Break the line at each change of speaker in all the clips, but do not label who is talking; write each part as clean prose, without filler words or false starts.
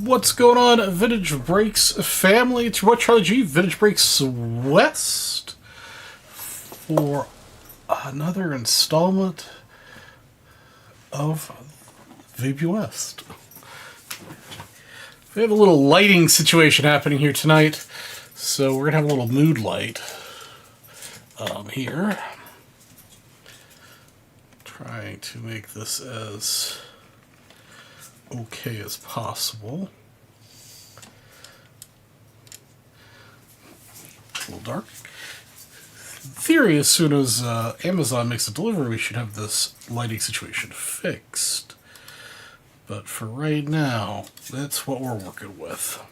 What's going on, Vintage Breaks family? It's your boy Charlie G, Vintage Breaks West, for another installment of VB West. We have a little lighting situation happening here tonight, so we're going to have a little mood light here. Trying to make this as okay as possible. A little dark. Theory, as soon as Amazon makes a delivery, we should have this lighting situation fixed. But for right now, that's what we're working with.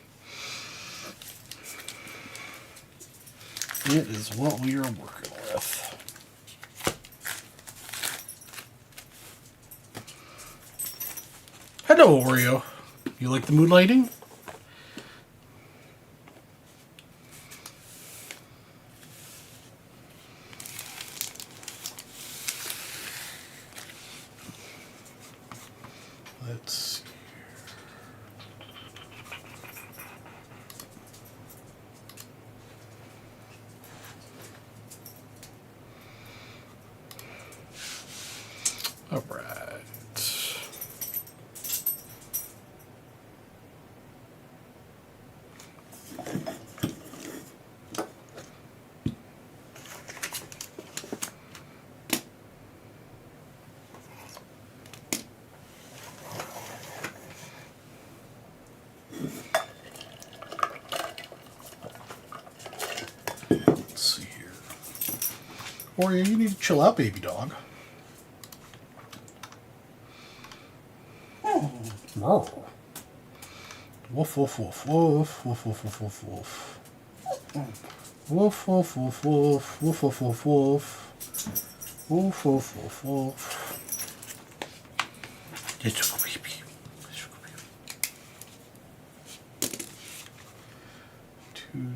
It is what we are working with. Hello, Oreo. You like the mood lighting? Let's see here. All right. Let's see here. Oreo, you need to chill out, baby dog. Woof, woof, woof, woof, woof, woof, woof, woof, woof. Woof, woof, woof, woof, woof, woof, woof, woof. Woof, woof, woof, woof. It's a baby. Two.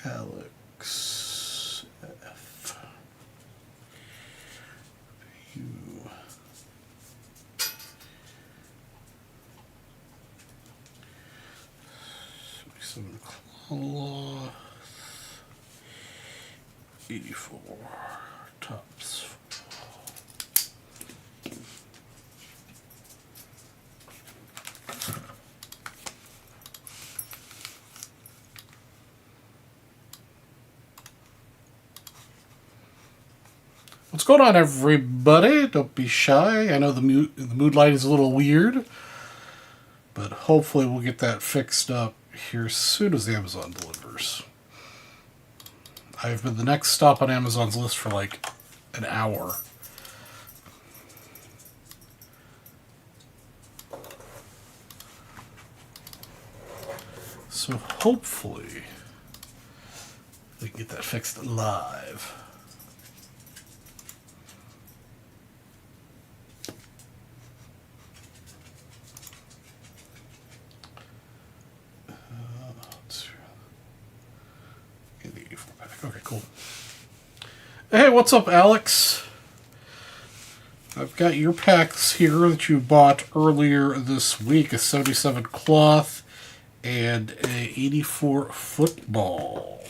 Alex F. U. Some cloth. 84 tops. What's going on, everybody? Don't be shy. I know the mood light is a little weird, but hopefully we'll get that fixed up here as soon as Amazon delivers. I've been the next stop on Amazon's list for like an hour. So hopefully we can get that fixed live. Okay, cool. Hey, what's up, Alex? I've got your packs here that you bought earlier this week. A 77 cloth and a 84 football.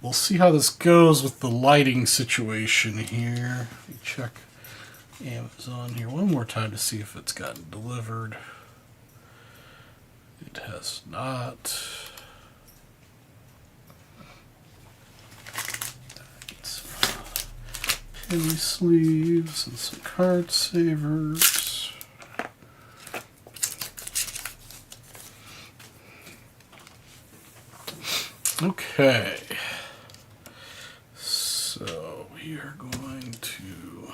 We'll see how this goes with the lighting situation here. Let me check Amazon here one more time to see if it's gotten delivered. It has not. Penny sleeves and some card savers. Okay. So we are going to.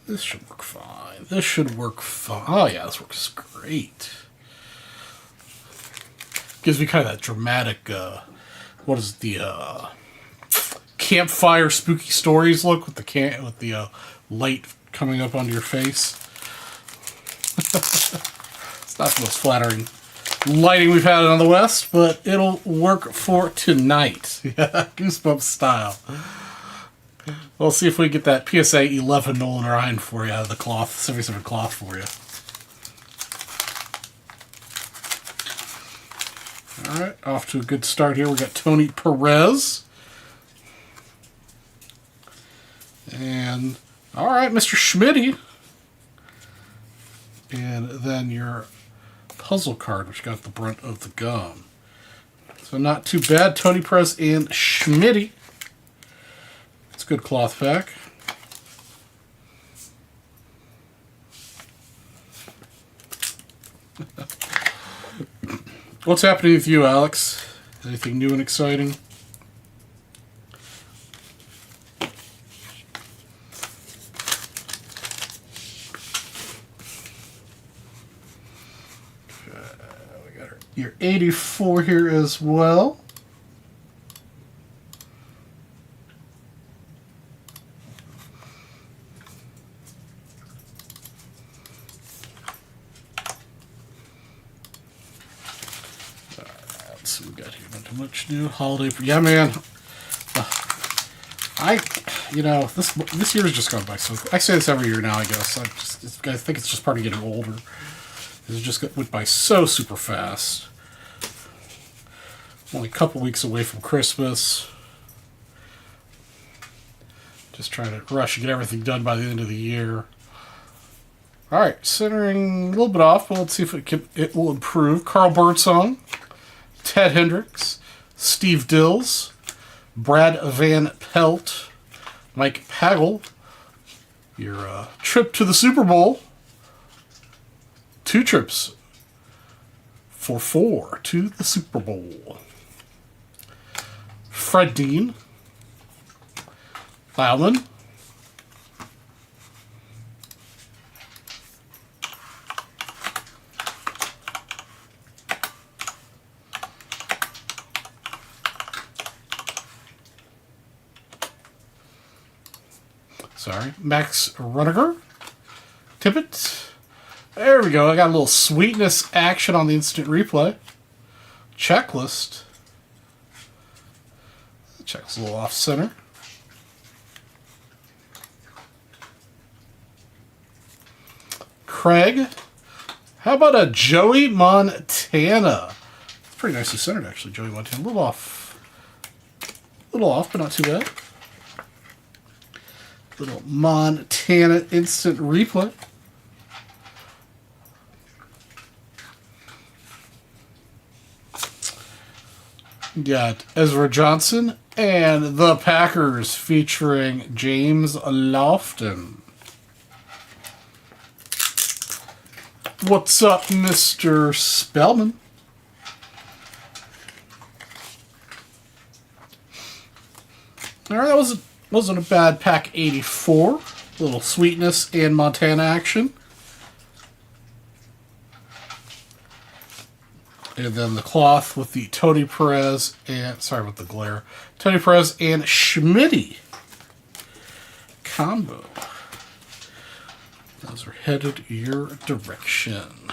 This should work fine. This should work fine. Oh yeah, this works great. Gives me kind of that dramatic, what is it, the campfire spooky stories look with the light coming up onto your face. It's not the most flattering lighting we've had on the West, but it'll work for tonight. Yeah, Goosebumps style. We'll see if we get that PSA 11 Nolan Ryan for you out of the cloth, 77 cloth for you. All right, off to a good start here. We got Tony Perez. And, all right, Mr. Schmitty. And then your puzzle card, which got the brunt of the gum. So not too bad. Tony Perez and Schmitty. It's a good cloth pack. What's happening with you, Alex? Anything new and exciting? We got your 84 here as well. So we got here, not too much new holiday. Yeah, man. This year has just gone by so quick. I say this every year now, I guess. I think it's just part of getting older. It just went by so super fast. Only a couple weeks away from Christmas. Just trying to rush and get everything done by the end of the year. All right, centering a little bit off, but let's see if it will improve. Carl Birdsong. Ted Hendricks, Steve Dills, Brad Van Pelt, Mike Pagel, your trip to the Super Bowl, 2 trips for 4 to the Super Bowl. Fred Dean, Plowman, Max Runniger, Tippett. There we go. I got a little sweetness action on the instant replay. Checklist. The check's a little off center. Craig. How about a Joey Montana? It's pretty nicely centered, actually, Joey Montana. A little off, but not too bad. Little Montana instant replay. Got Ezra Johnson and the Packers featuring James Lofton. What's up, Mr. Spellman? All right, that wasn't a bad pack. 84. A little sweetness and Montana action. And then the cloth with the Tony Perez and, sorry about the glare, Tony Perez and Schmitty combo. Those are headed your direction.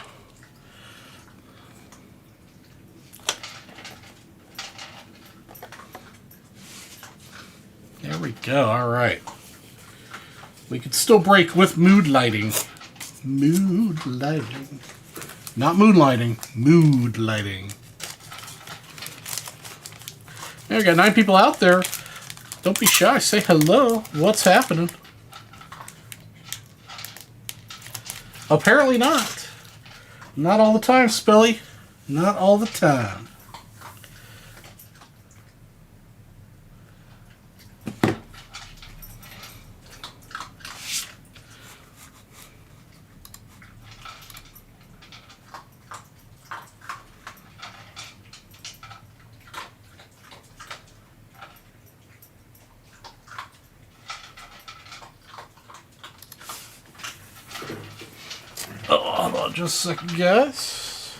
There we go. All right. We could still break with mood lighting. Mood lighting. Not moonlighting. Mood lighting. There we got 9 people out there. Don't be shy. Say hello. What's happening? Apparently not. Not all the time, Spelly. Not all the time. Hold on just a second, guys.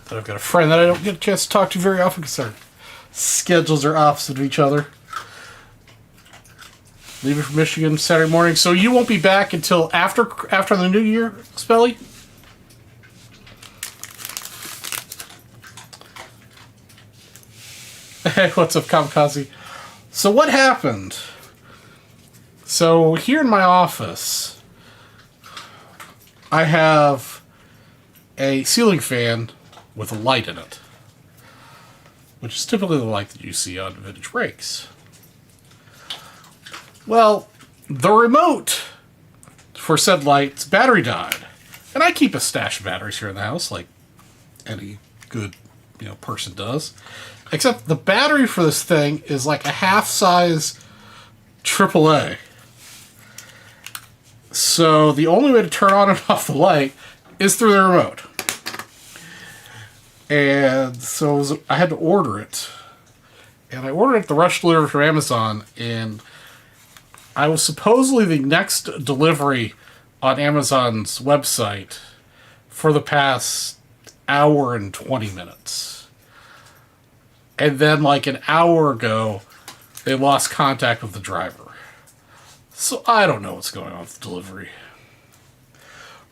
I've got a friend that I don't get a chance to talk to very often because our schedules are opposite of each other. Leaving for Michigan Saturday morning. So you won't be back until after the New Year, Spelly? Hey, what's up, Kamikaze? So what happened? So here in my office, I have a ceiling fan with a light in it, which is typically the light that you see on vintage brakes. Well, the remote for said light's battery died. And I keep a stash of batteries here in the house, like any good, person does. Except the battery for this thing is like a half-size AAA. So the only way to turn on and off the light is through the remote. And so I had to order it. And I ordered it the rush delivery from Amazon, and I was supposedly the next delivery on Amazon's website for the past hour and 20 minutes. And then like an hour ago, they lost contact with the driver. So I don't know what's going on with the delivery.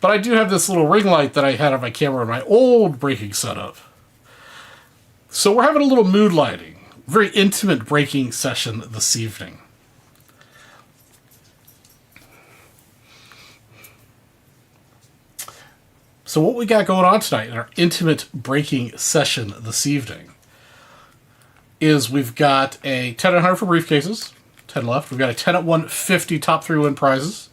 But I do have this little ring light that I had on my camera in my old braking setup. So we're having a little mood lighting. Very intimate braking session this evening. So what we got going on tonight in our intimate braking session this evening is we've got a 10 at 100 for briefcases, 10 left. We've got a 10 at 150 top 3 win prizes.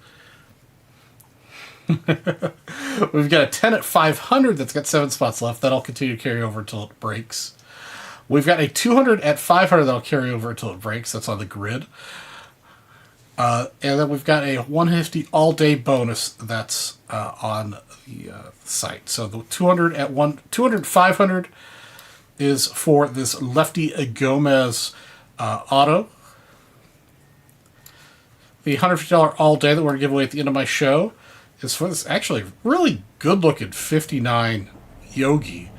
We've got a 10 at 500 that's got 7 spots left. That'll continue to carry over until it breaks. We've got a 200 at 500 that'll carry over until it breaks. That's on the grid. And then we've got a 150 all-day bonus that's on the site. So the 200 500 is for this Lefty Gomez auto. The $150 all-day that we're going to give away at the end of my show is for this actually really good-looking 59 Yogi.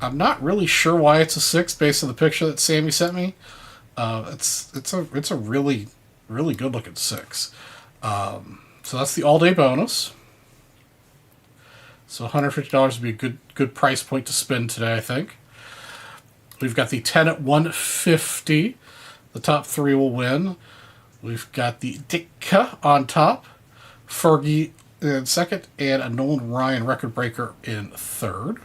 I'm not really sure why it's a 6 based on the picture that Sammy sent me. It's a really good looking 6. So that's the all-day bonus. So $150 would be a good price point to spend today, I think. We've got the 10 at 150. The top 3 will win. We've got the Dicka on top, Fergie in second, and a Nolan Ryan record breaker in third.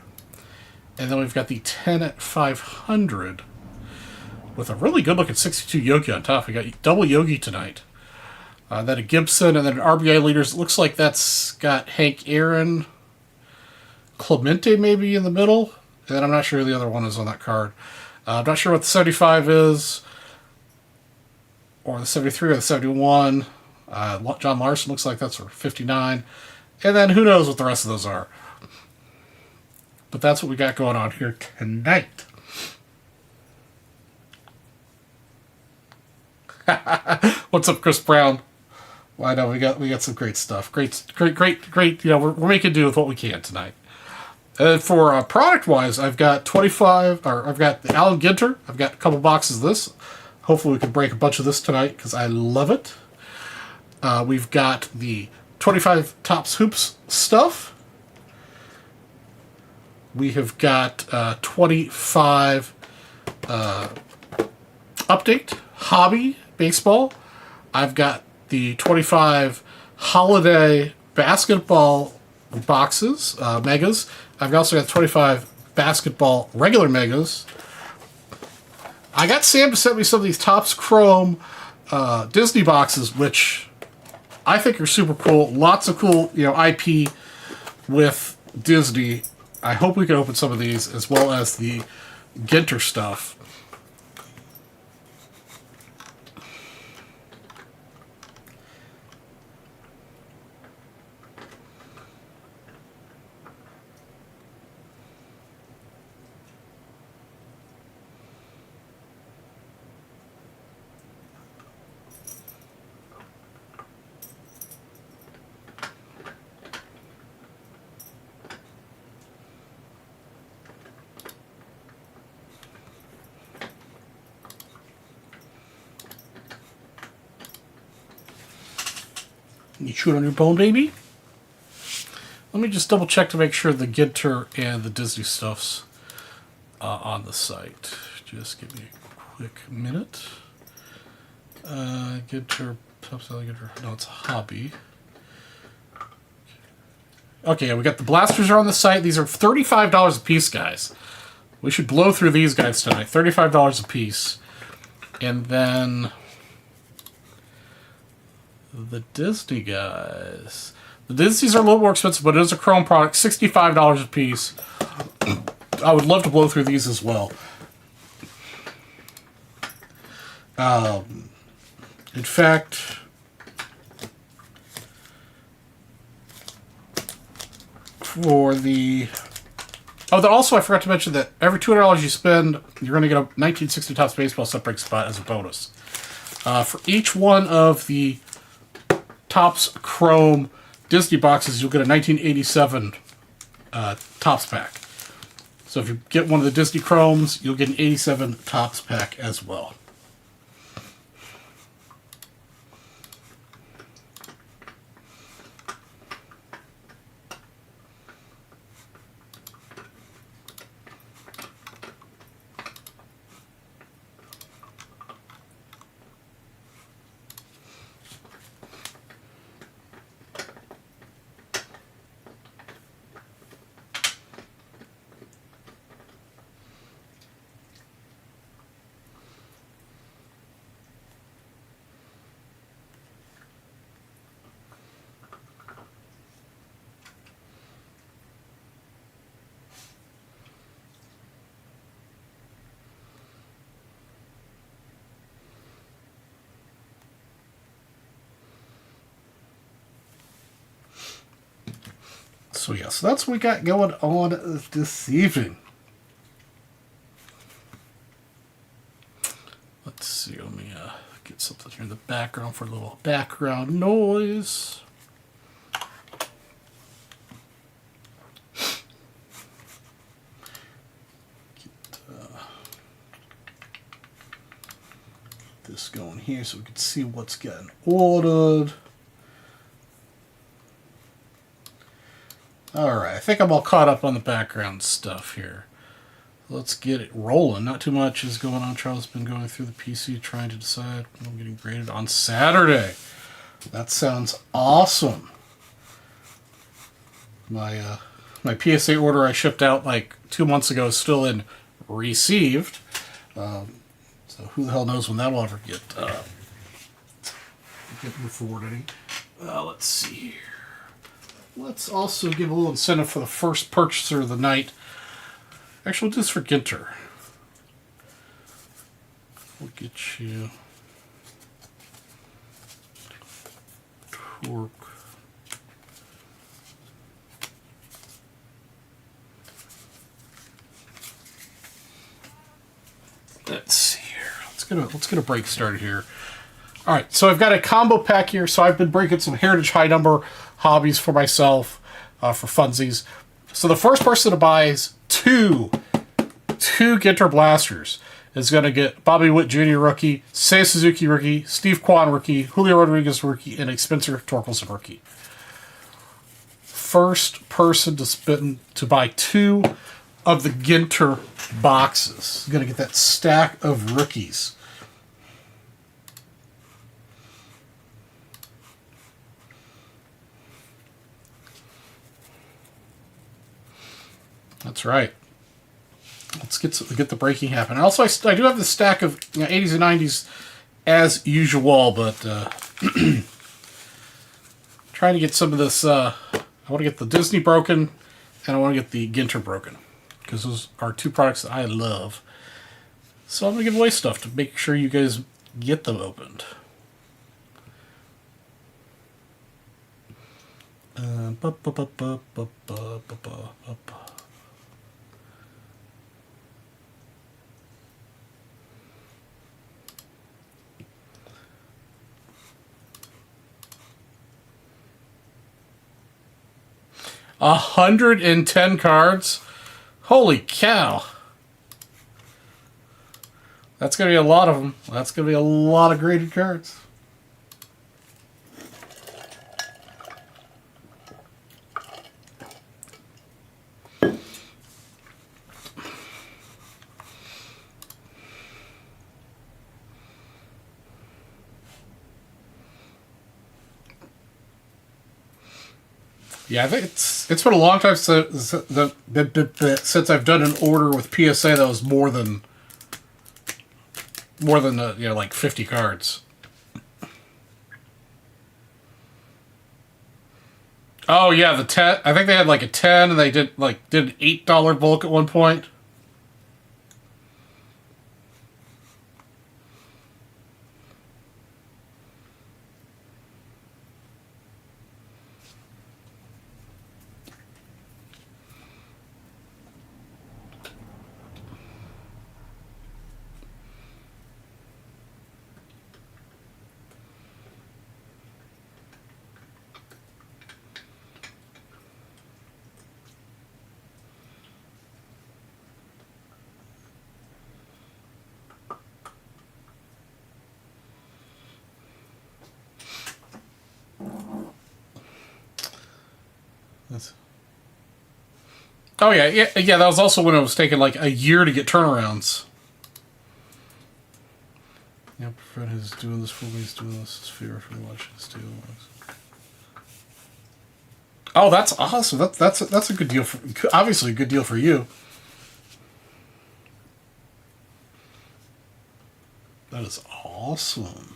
And then we've got the 10 at 500 with a really good looking 62 Yogi on top. We got double Yogi tonight. Then a Gibson, and then an RBI leaders. It looks like that's got Hank Aaron, Clemente maybe in the middle. And then I'm not sure who the other one is on that card. I'm not sure what the 75 is, or the 73 or the 71. John Larson looks like that's for 59. And then who knows what the rest of those are. But that's what we got going on here tonight. What's up, Chris Brown? Well, I know we got some great stuff. Great. We're making do with what we can tonight. And for product wise, I've got I've got the Allen Ginter. I've got a couple boxes of this. Hopefully, we can break a bunch of this tonight because I love it. We've got the 25 Topps Hoops stuff. We have got 25 Update Hobby Baseball. I've got the 25 Holiday Basketball boxes, Megas. I've also got 25 Basketball regular Megas. I got Sam to send me some of these Topps Chrome Disney boxes, which I think are super cool. Lots of cool, IP with Disney. I hope we can open some of these, as well as the Ginter stuff. You chew it on your bone, baby? Let me just double check to make sure the Ginter and the Disney stuff's on the site. Just give me a quick minute. Ginter, top selling Ginter. No, it's a hobby. Okay, we got the blasters are on the site. These are $35 a piece, guys. We should blow through these guys tonight. $35 a piece. And then the Disney guys. The Disneys are a little more expensive, but it is a Chrome product. $65 a piece. I would love to blow through these as well. In fact, for the... Oh, then also I forgot to mention that every $200 you spend, you're going to get a 1960 Topps Baseball set break spot as a bonus. For each one of the Topps Chrome Disney boxes, you'll get a 1987 Topps pack. So if you get one of the Disney Chromes, you'll get an 87 Topps pack as well. So yeah, so that's what we got going on this evening. Let's see, let me get something here in the background for a little background noise. Get this going here so we can see what's getting ordered. Alright, I think I'm all caught up on the background stuff here. Let's get it rolling. Not too much is going on. Charles has been going through the PC trying to decide when I'm getting graded on Saturday. That sounds awesome. My PSA order I shipped out like 2 months ago is still in received. So who the hell knows when that'll ever get forwarded. Let's see here. Let's also give a little incentive for the first purchaser of the night. Actually, we'll do this for Ginter. We'll get you Torque. Let's see here. Let's get a break started here. All right, so I've got a combo pack here. So I've been breaking some Heritage High Number hobbies for myself, for funsies. So the first person to buy is two Ginter blasters is going to get Bobby Witt Jr. rookie, Seiya Suzuki rookie, Steve Kwan rookie, Julio Rodriguez rookie, and a Spencer Torkelson rookie. First person to buy two of the Ginter boxes is going to get that stack of rookies. That's right. Let's get the breaking happen. Also, I do have the stack of 80s and 90s as usual, but trying to get some of this. I want to get the Disney broken, and I want to get the Ginter broken, because those are two products that I love. So I'm going to give away stuff to make sure you guys get them opened. $110 cards? Holy cow. That's going to be a lot of them. That's going to be a lot of graded cards. Yeah, I think it's been a long time since I've done an order with PSA that was more than like 50 cards. Oh yeah, the 10. I think they had like a 10, and they did an $8 bulk at one point. That's... Oh yeah. That was also when it was taking like a year to get turnarounds. Yep, Fred is doing this for me. He's doing this. His favorite for watching this too. Oh, that's awesome. That's a good deal. Obviously, a good deal for you. That is awesome.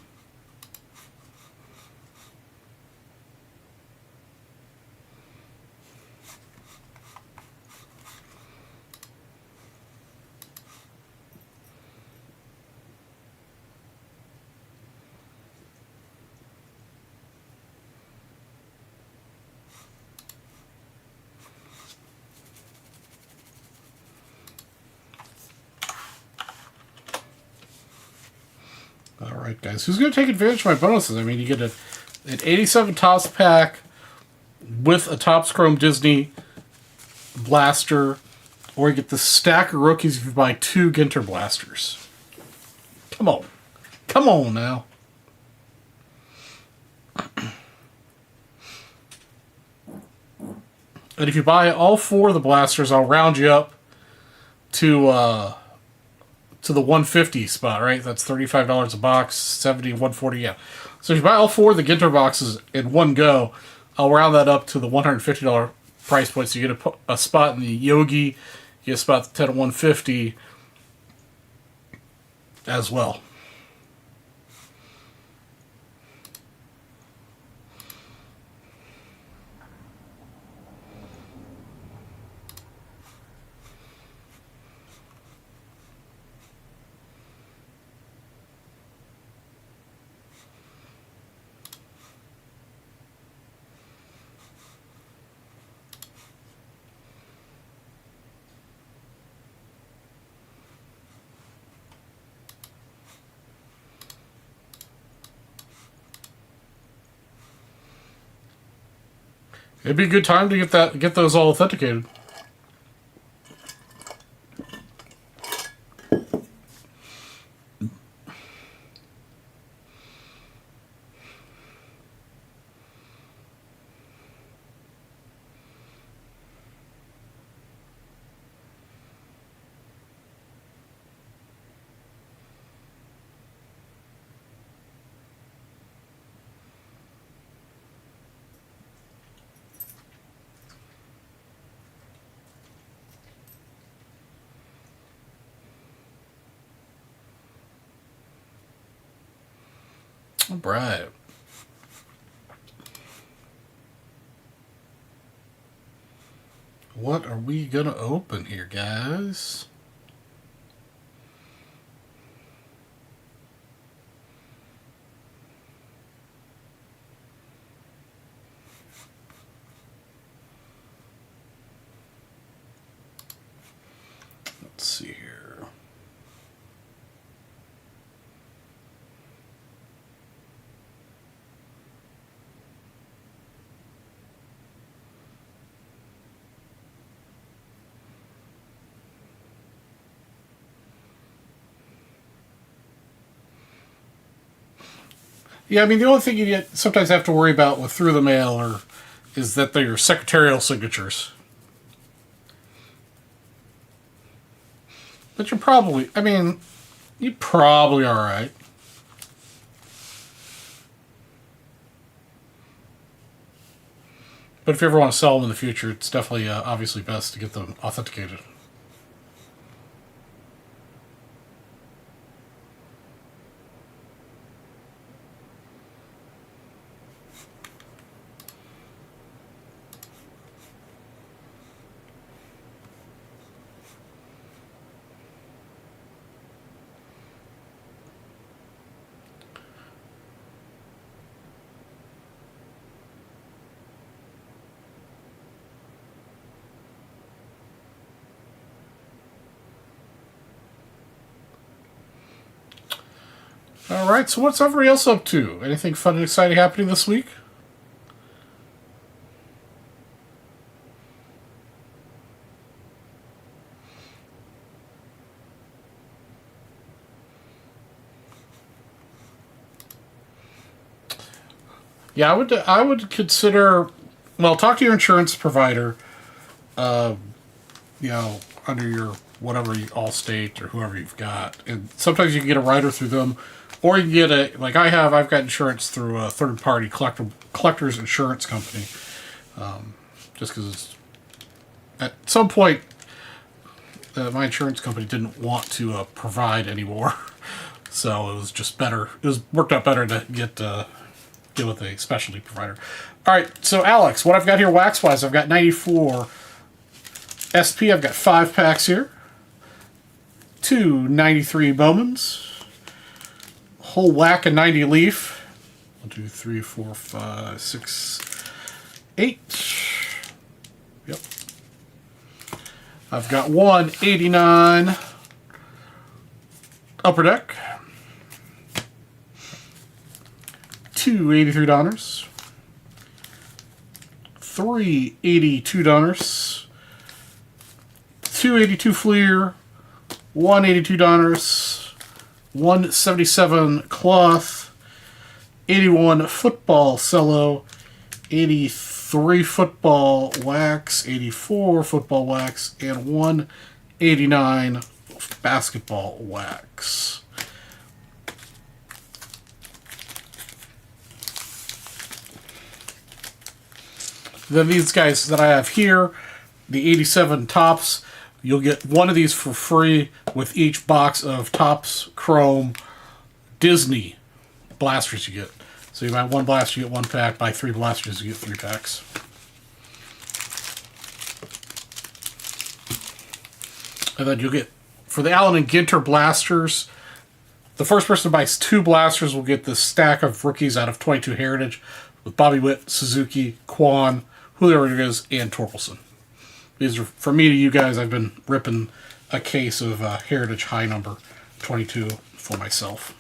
All right, guys. Who's going to take advantage of my bonuses? I mean, you get an 87 Topps pack with a Topps Chrome Disney blaster, or you get the stack of rookies if you buy 2 Ginter blasters. Come on. Come on now. And if you buy all 4 of the blasters, I'll round you up to the 150 spot, right? That's $35 a box, 70, 140, yeah. So if you buy all 4 of the Ginter boxes in one go, I'll round that up to the $150 price point. So you get a spot in the Yogi, you get a spot at 10 at 150 as well. It'd be a good time to get those all authenticated. All right. What are we going to open here, guys? Let's see here. Yeah, I mean, the only thing you sometimes have to worry about with through the mail is that they're your secretarial signatures. But you're probably all right. But if you ever want to sell them in the future, it's definitely obviously best to get them authenticated. All right, so what's everybody else up to? Anything fun and exciting happening this week? Yeah, I would consider, well, talk to your insurance provider. You know, under your whatever Allstate or whoever you've got, and sometimes you can get a rider through them, or you can get I've got insurance through a third party collector's insurance company. Just because at some point my insurance company didn't want to provide anymore, so it was just better. It was worked out better to get with a specialty provider. All right, so Alex, what I've got here wax wise, I've got 94 SP. I've got 5 packs here. 2 93 Bowmans. Whole whack of 90 Leaf. 1, 2, 3, 4, 5, 6, 8. Yep. I've got 1 89 Upper Deck. 2 83 Donners. 3 82 Donners. 2 82 Fleer. 1 82 Donners. 177 Cloth. 81 Football Cello. 83 Football Wax. 84 Football Wax. And 189 Basketball Wax. Then these guys that I have here, the 87 Tops, you'll get one of these for free with each box of Tops Chrome Disney blasters you get. So you buy 1 blaster, you get 1 pack. Buy 3 blasters, you get 3 packs. And then you'll get, for the Allen and Ginter blasters, the first person who buys 2 blasters will get this stack of rookies out of 22 Heritage with Bobby Witt, Suzuki, Quan, Julio Rodriguez, and Torkelson. These are, for me to you guys, I've been ripping a case of Heritage High Number 22 for myself.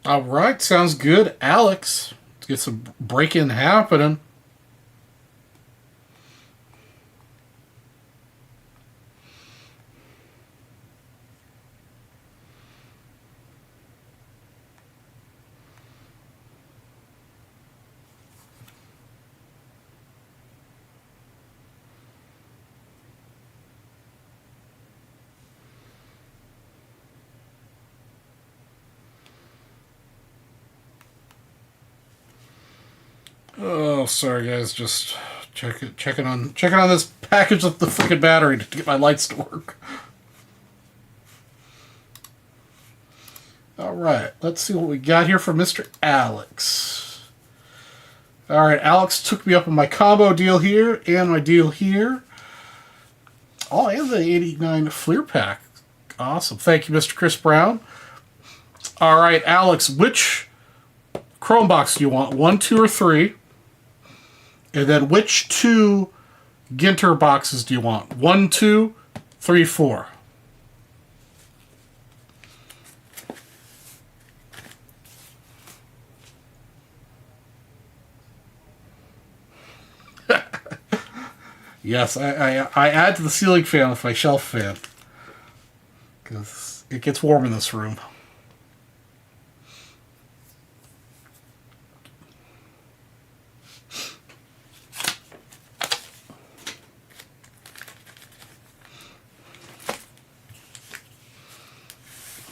All right, sounds good, Alex. Let's get some break-in happening. Oh, sorry guys, just checking on this package with the freaking battery to get my lights to work. All right, let's see what we got here from Mr. Alex. All right, Alex took me up on my combo deal here and my deal here. Oh, and the 89 Fleer pack. Awesome. Thank you, Mr. Chris Brown. All right, Alex, which Chrome box do you want? 1, 2, or 3? And then which 2 Ginter boxes do you want? 1, 2, 3, 4. Yes, I add to the ceiling fan with my shelf fan. Because it gets warm in this room.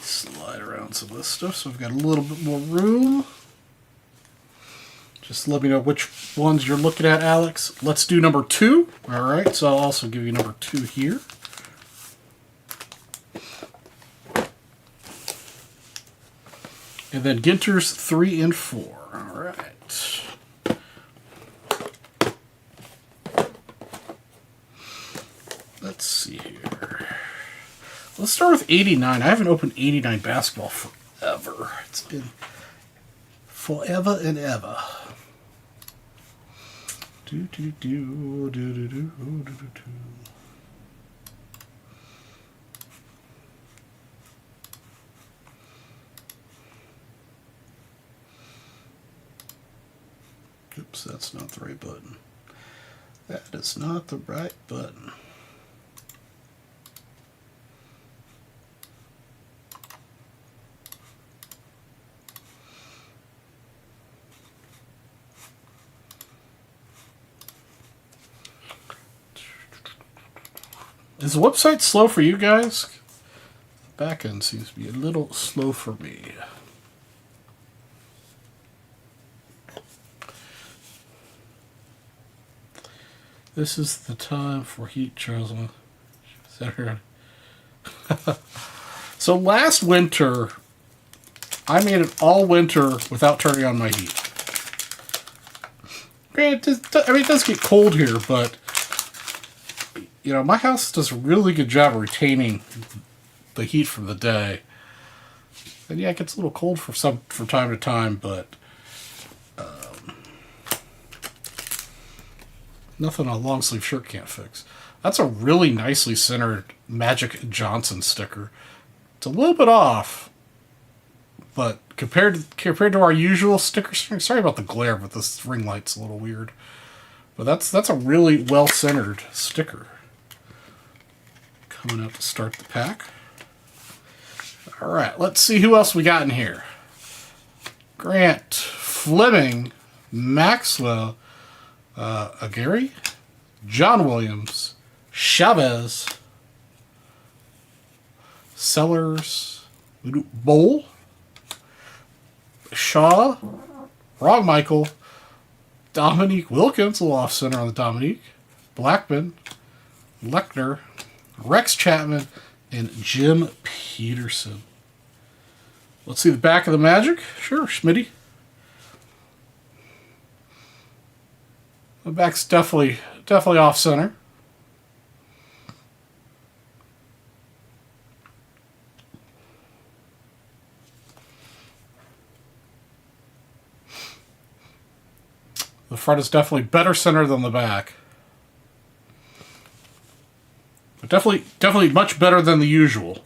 Slide around some of this stuff so we've got a little bit more room. Just let me know which ones you're looking at, Alex. Let's do number 2. All right, so I'll also give you number 2 here. And then Ginter's 3 and 4. All right. Let's see here. Let's start with 89. I haven't opened 89 basketball forever. It's been forever and ever. Do do do do do do do do do. Oops, that's not the right button. That is not the right button. Is the website slow for you guys? The back end seems to be a little slow for me. This is the time for heat, Charles. So last winter, I made it all winter without turning on my heat. Granted, it does get cold here, but you know, my house does a really good job of retaining the heat from the day. And yeah, it gets a little cold from time to time, but nothing a long sleeve shirt can't fix. That's a really nicely centered Magic Johnson sticker. It's a little bit off, but compared to our usual sticker string, sorry about the glare, but this ring light's a little weird. But that's a really well centered sticker. Coming up to start the pack. All right, let's see who else we got in here. Grant, Fleming, Maxwell, Aguirre, John Williams, Chavez, Sellers, Bowl, Shaw, Wrong Michael, Dominique Wilkins, a little off center on the Dominique, Blackman, Lechner, Rex Chapman, and Jim Peterson. Let's see the back of the Magic. Sure, Schmitty. The back's definitely off center. The front is definitely better center than the back. But definitely much better than the usual.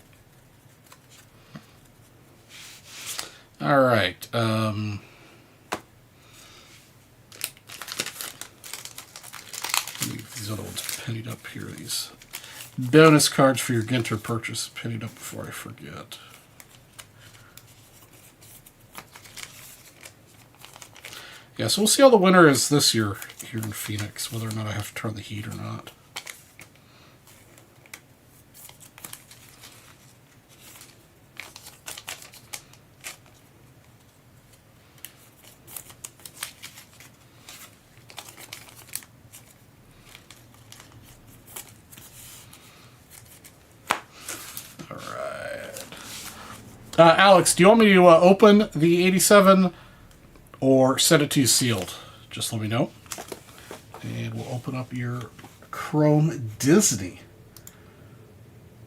All right. These other ones pennied up here. These bonus cards for your Ginter purchase pennied up before I forget. Yeah, so we'll see how the winter is this year here in Phoenix, whether or not I have to turn the heat or not. Alex, do you want me to open the 87 or send it to you sealed? Just let me know. And we'll open up your Chrome Disney.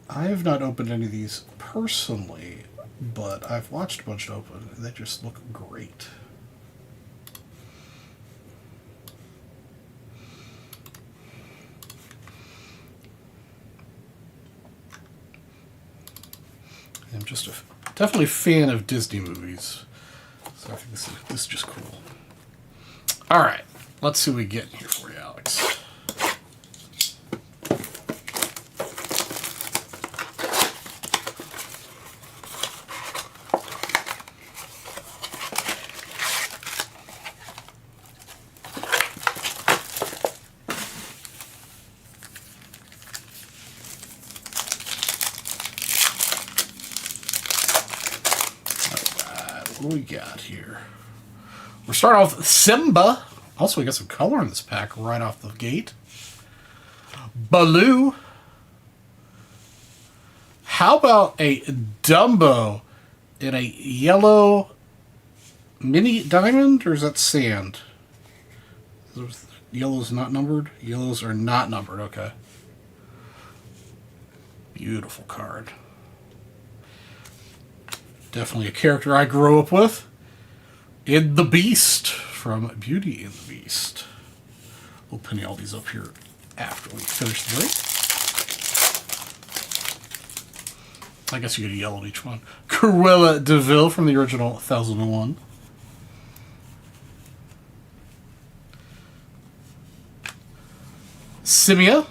I have not opened any of these personally, but I've watched a bunch open, and they just look great. I'm just definitely a fan of Disney movies, so I think this is just cool. All right, let's see what we get in here for you, Alex. What we got here? We're starting off with Simba. Also, we got some color in this pack right off the gate. Baloo. How about a Dumbo in a yellow mini diamond, or is that sand? Yellow's not numbered? Yellows are not numbered, okay. Beautiful card. Definitely a character I grew up with. In the Beast from Beauty and the Beast. We'll penny all these up here after we finish the break. I guess you get a yellow in each one. Cruella de Vil from the original 1001. Simia.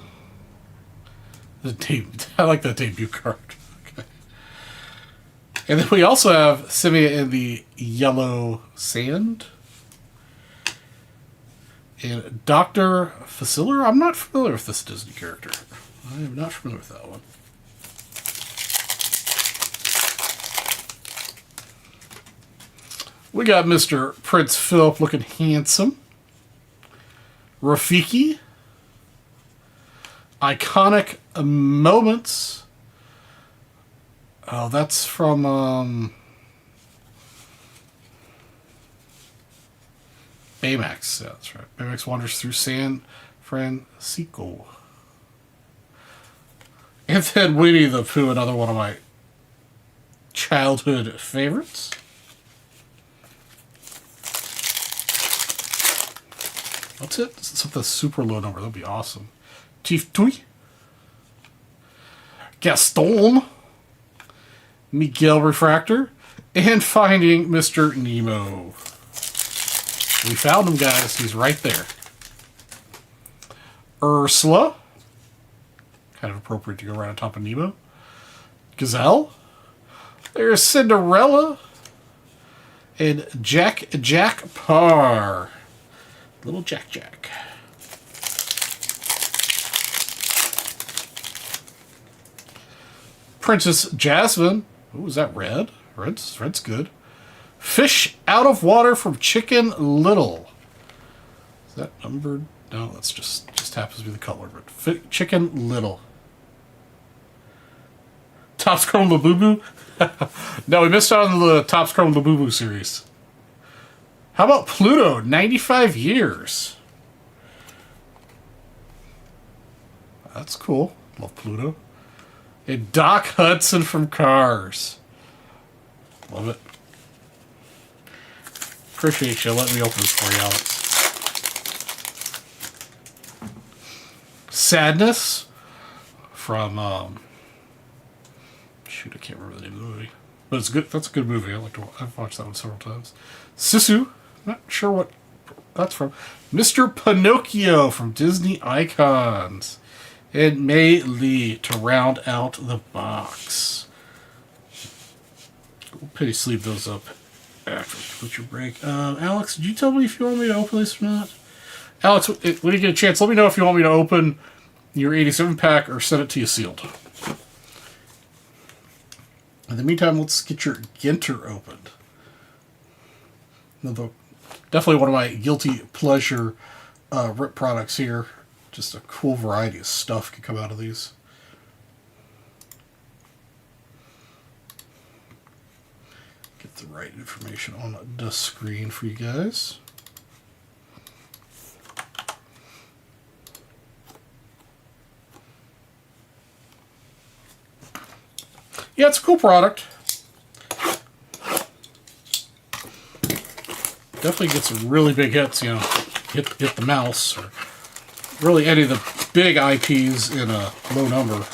I like that debut card. Okay. And then we also have Simia in the yellow sand. And Dr. Faciller. I'm not familiar with this Disney character. I am not familiar with that one. We got Mr. Prince Philip looking handsome. Rafiki. Iconic Moments. Oh, that's from Baymax. Yeah, that's right. Baymax wanders through San Francisco. And then Winnie the Pooh, another one of my childhood favorites. That's it. Something super low number. That'd be awesome. Chief Tui. Gaston. Miguel Refractor. And Finding Mr. Nemo. We found him, guys. He's right there. Ursula. Kind of appropriate to go right on top of Nemo. Gazelle. There's Cinderella. And Jack Parr. Little Jack. Princess Jasmine. Ooh, is that red? Red's good. Fish Out of Water from Chicken Little. Is that numbered? No, that's just happens to be the color. But Chicken Little. Topps Chrome Labubu. No, we missed out on the Topps Chrome Labubu series. How about Pluto? 95 years. That's cool. Love Pluto. And Doc Hudson from Cars. Love it. Appreciate you letting me open this for you, Alex. Sadness from shoot, I can't remember the name of the movie, but it's good. That's a good movie. I've watched that one several times. Sisu. Not sure what that's from. Mr. Pinocchio from Disney Icons. And Mei Lee to round out the box. We'll pretty sleeve those up after we put your break. Alex, did you tell me if you want me to open this or not? Alex, when you get a chance, let me know if you want me to open your 87 pack or send it to you sealed. In the meantime, let's get your Ginter opened. Definitely one of my guilty pleasure rip products here. Just a cool variety of stuff can come out of these. Get the right information on the screen for you guys. Yeah, it's a cool product. Definitely get some really big hits, you know, hit the mouse, or really any of the big IPs in a low number.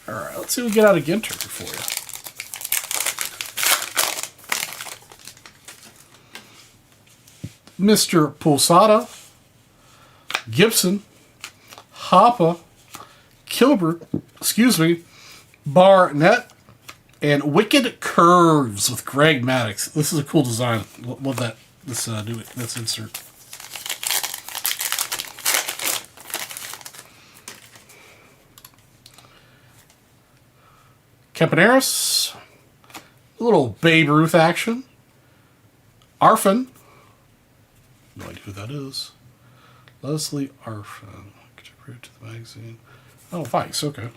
Alright, let's see what we get out of Ginter for you. Mr. Pulsada, Gibson, Hoppa, Kilbert, Barnett, and Wicked Curves with Greg Maddux. This is a cool design. Love that. This insert. Campaneris. A little Babe Ruth action. Arfin. No idea who that is. Leslie Arfin. Contributor to the magazine. Oh, Vice. Okay.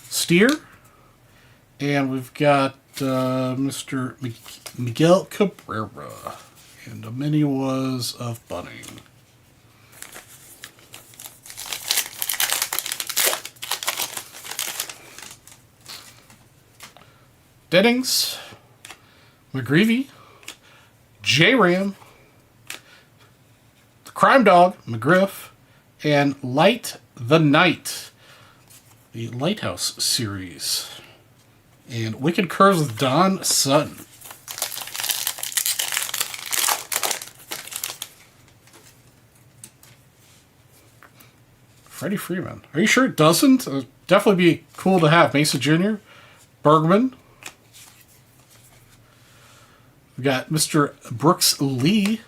Steer. And we've got Mr. Miguel Cabrera. And a mini was of Bunning. Deadings. McGreevy. J-Ram. The Crime Dog. McGriff. And Light the Night. The Lighthouse series. And Wicked Curves with Don Sutton. Freddie Freeman. Are you sure it doesn't? Definitely be cool to have. Mesa Jr., Bergman. We got Mr. Brooks Lee.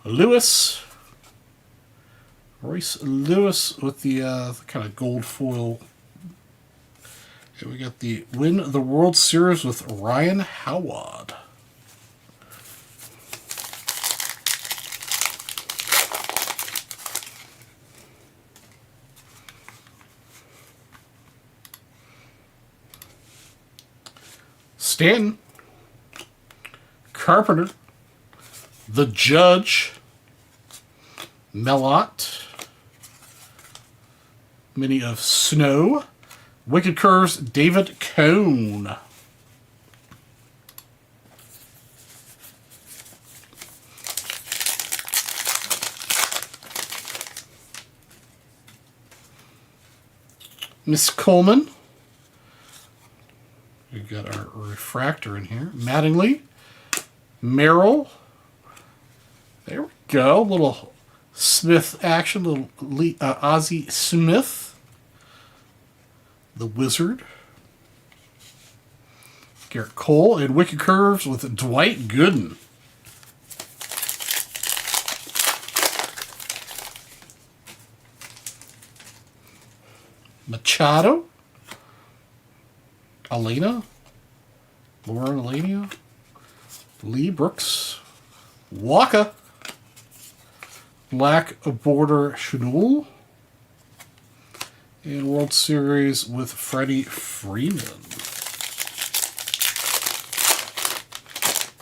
Lewis. Royce Lewis with the kind of gold foil. And we got the Win the World Series with Ryan Howard. Stanton. Carpenter. The Judge. Melott. Mini of Snow. Wicked Curves, David Cone. Miss Coleman. We've got our refractor in here. Mattingly. Merrill. There we go. Little Smith action. Little Ozzie Smith. The Wizard. Garrett Cole. And Wicked Curves with Dwight Gooden. Machado. Elena. Lauren Elenia. Lee Brooks. Waka. Black Border Chanel. And World Series with Freddie Freeman.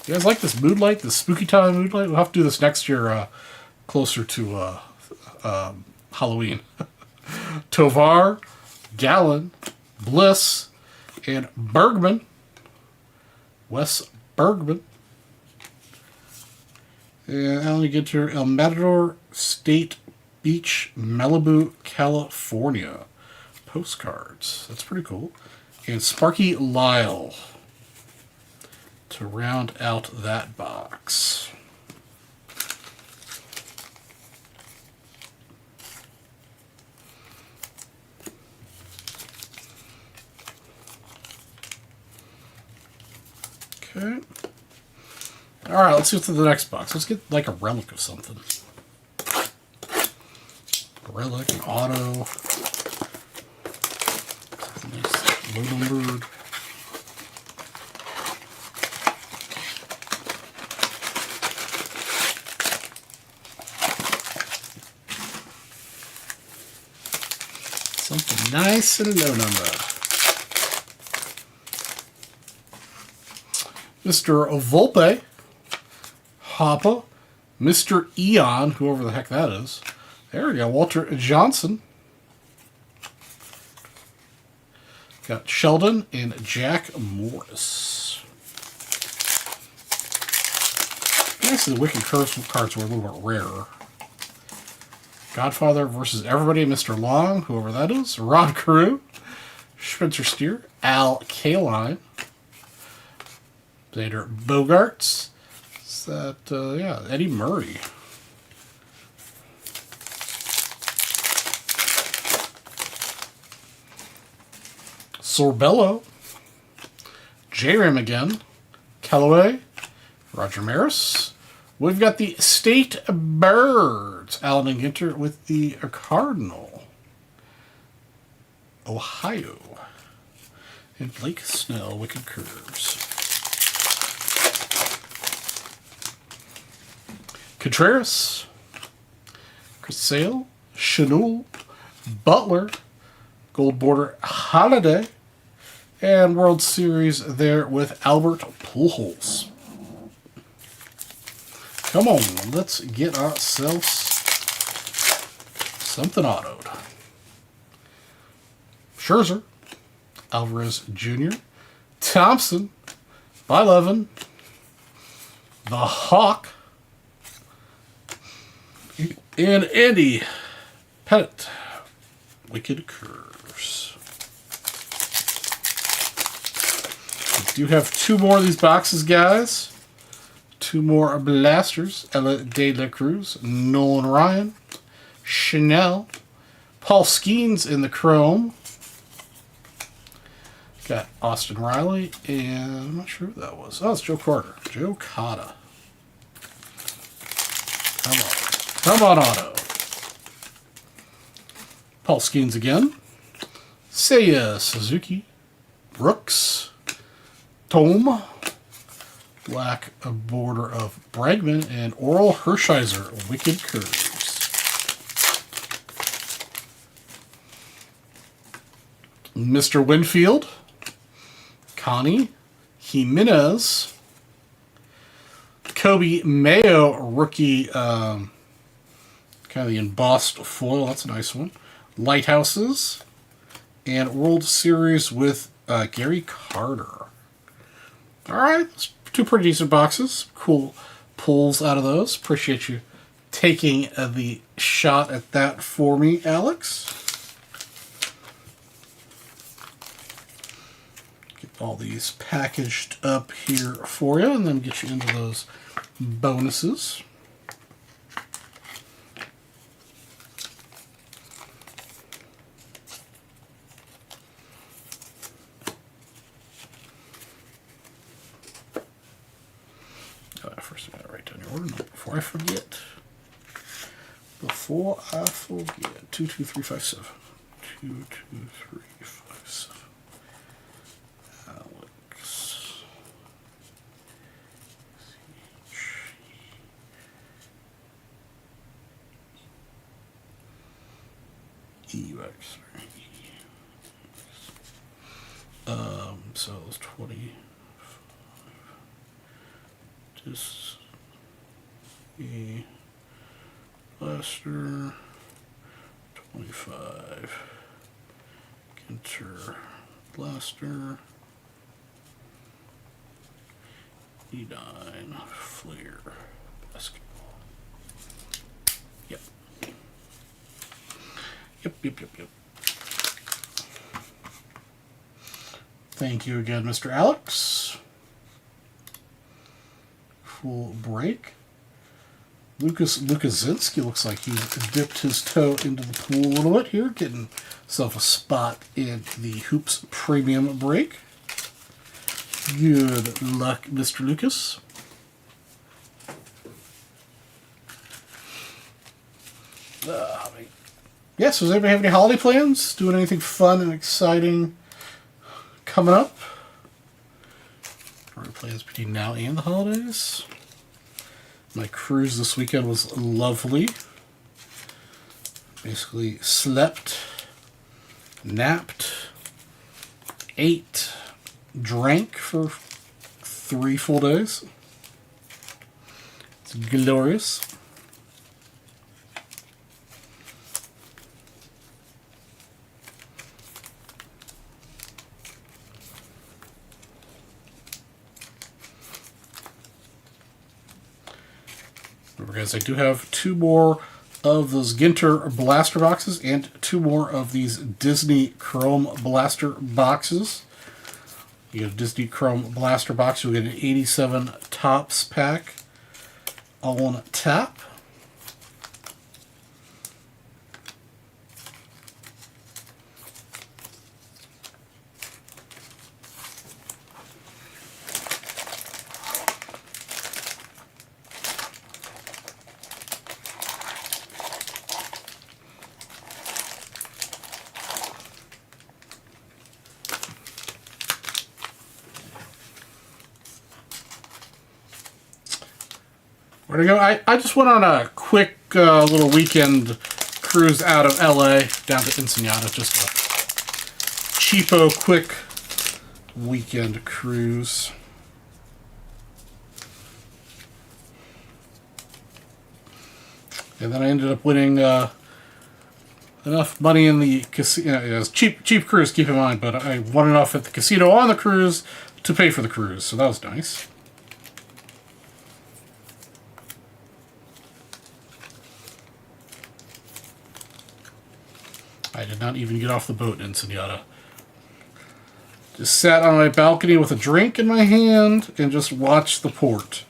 You guys like this Moonlight, this Spooky Time Moonlight? We'll have to do this next year closer to Halloween. Tovar, Gallen, Bliss, and Bergman. Wes Bergman. And Alan Ginter, El Matador State Beach, Malibu, California. Postcards. That's pretty cool. And Sparky Lyle to round out that box. Okay. All right, let's get to the next box. Let's get like a relic of something. Relic, an auto. Nice low numbered. Something nice and low number. Mr. Volpe. Hoppa. Mr. Eon, whoever the heck that is. There we go. Walter Johnson. Got Sheldon and Jack Morris. Actually, the Wicked Curse cards were a little bit rarer. Godfather versus everybody. Mr. Long, whoever that is. Rod Carew. Spencer Steer. Al Kaline. Xander Bogaerts. Is that, yeah, Eddie Murray. Sorbello. J-Ram again. Callaway. Roger Maris. We've got the State Birds. Alan and Ginter with the Cardinal. Ohio. And Blake Snell, Wicked Curves. Contreras, Chris Sale, Chanel, Butler, Gold Border Holiday, and World Series there with Albert Pujols. Come on, let's get ourselves something autoed. Scherzer, Alvarez Jr., Thompson, by Levin, the Hawk, and Andy Pettit, Wicked Curves. We do have two more of these boxes, guys. Two more blasters. Ella De La Cruz, Nolan Ryan, Chanel, Paul Skeens in the chrome. Got Austin Riley, and I'm not sure who that was. Oh, it's Joe Carter. Joe Cotta. Come on. Come on, auto. Paul Skeens again. Seiya Suzuki. Brooks. Tome. Black border of Bregman. And Oral Hershiser. Wicked Curves. Mr. Winfield. Connie. Jimenez. Kobe Mayo rookie, kind of the embossed foil. That's a nice one. Lighthouses. And World Series with Gary Carter. All right. Two pretty decent boxes. Cool pulls out of those. Appreciate you taking the shot at that for me, Alex. Get all these packaged up here for you, and then get you into those bonuses. First, I gotta write down your order before I forget. Before I forget. 22357. 22357. Alex. EUX. So it was 20. This a blaster 25 Ginter blaster E9 Flair basketball. Yep. Yep. Thank you again, Mr. Alex. Full break. Lucas Lukasinski looks like he dipped his toe into the pool a little bit here, getting himself a spot in the Hoops Premium break. Good luck, Mr. Lucas. Yes, does anybody have any holiday plans? Doing anything fun and exciting coming up? Or plans between now and the holidays? My cruise this weekend was lovely. Basically slept, napped, ate, drank for 3 full days. It's glorious. Remember, guys, I do have 2 more of those Ginter blaster boxes and 2 more of these Disney Chrome blaster boxes. You get a Disney Chrome blaster box, you'll get an 87 Topps pack on tap. Where'd I go? I just went on a quick little weekend cruise out of LA down to Ensenada. Just a cheapo, quick weekend cruise. And then I ended up winning enough money in the casino. It was cheap cruise, keep in mind, but I won enough at the casino on the cruise to pay for the cruise, so that was nice. I did not even get off the boat in Ensenada. Just sat on my balcony with a drink in my hand and just watched the port.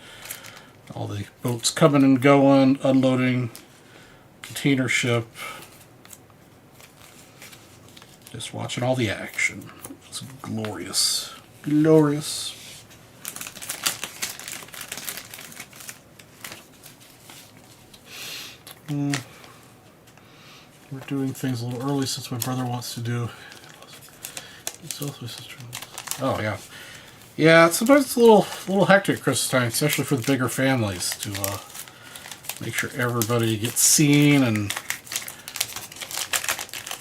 All the boats coming and going, unloading, container ship. Just watching all the action. It's glorious. Glorious. We're doing things a little early since my brother wants to do. Oh, yeah. Yeah, sometimes it's a little hectic at Christmas time, especially for the bigger families, to make sure everybody gets seen and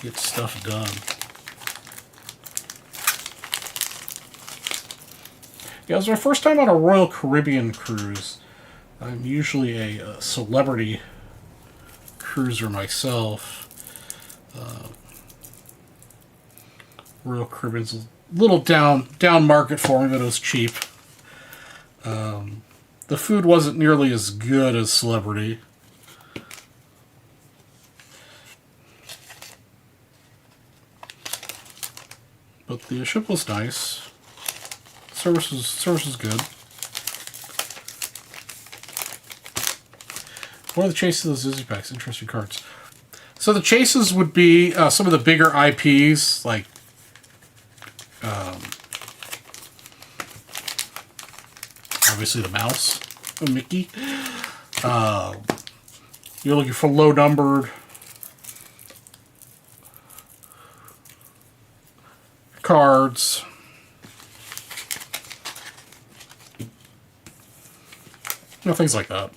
gets stuff done. Yeah, it was my first time on a Royal Caribbean cruise. I'm usually a celebrity cruiser myself. Royal Caribbean's a little down market for me, but it was cheap. The food wasn't nearly as good as Celebrity. But the ship was nice. Service was good. What are the chases of those Disney packs? Interesting cards. So the chases would be some of the bigger IPs, like obviously the mouse, Mickey. You're looking for low numbered cards. You know, things like that.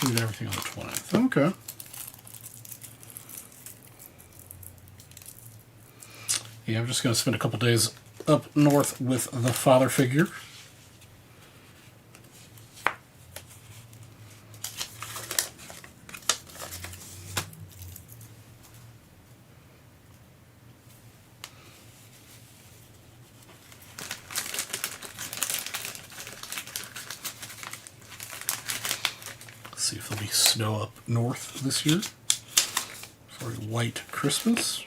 Do everything on the 20th. Okay. Yeah, I'm just going to spend a couple days up north with the father figure. See if there'll be snow up north this year for a white Christmas.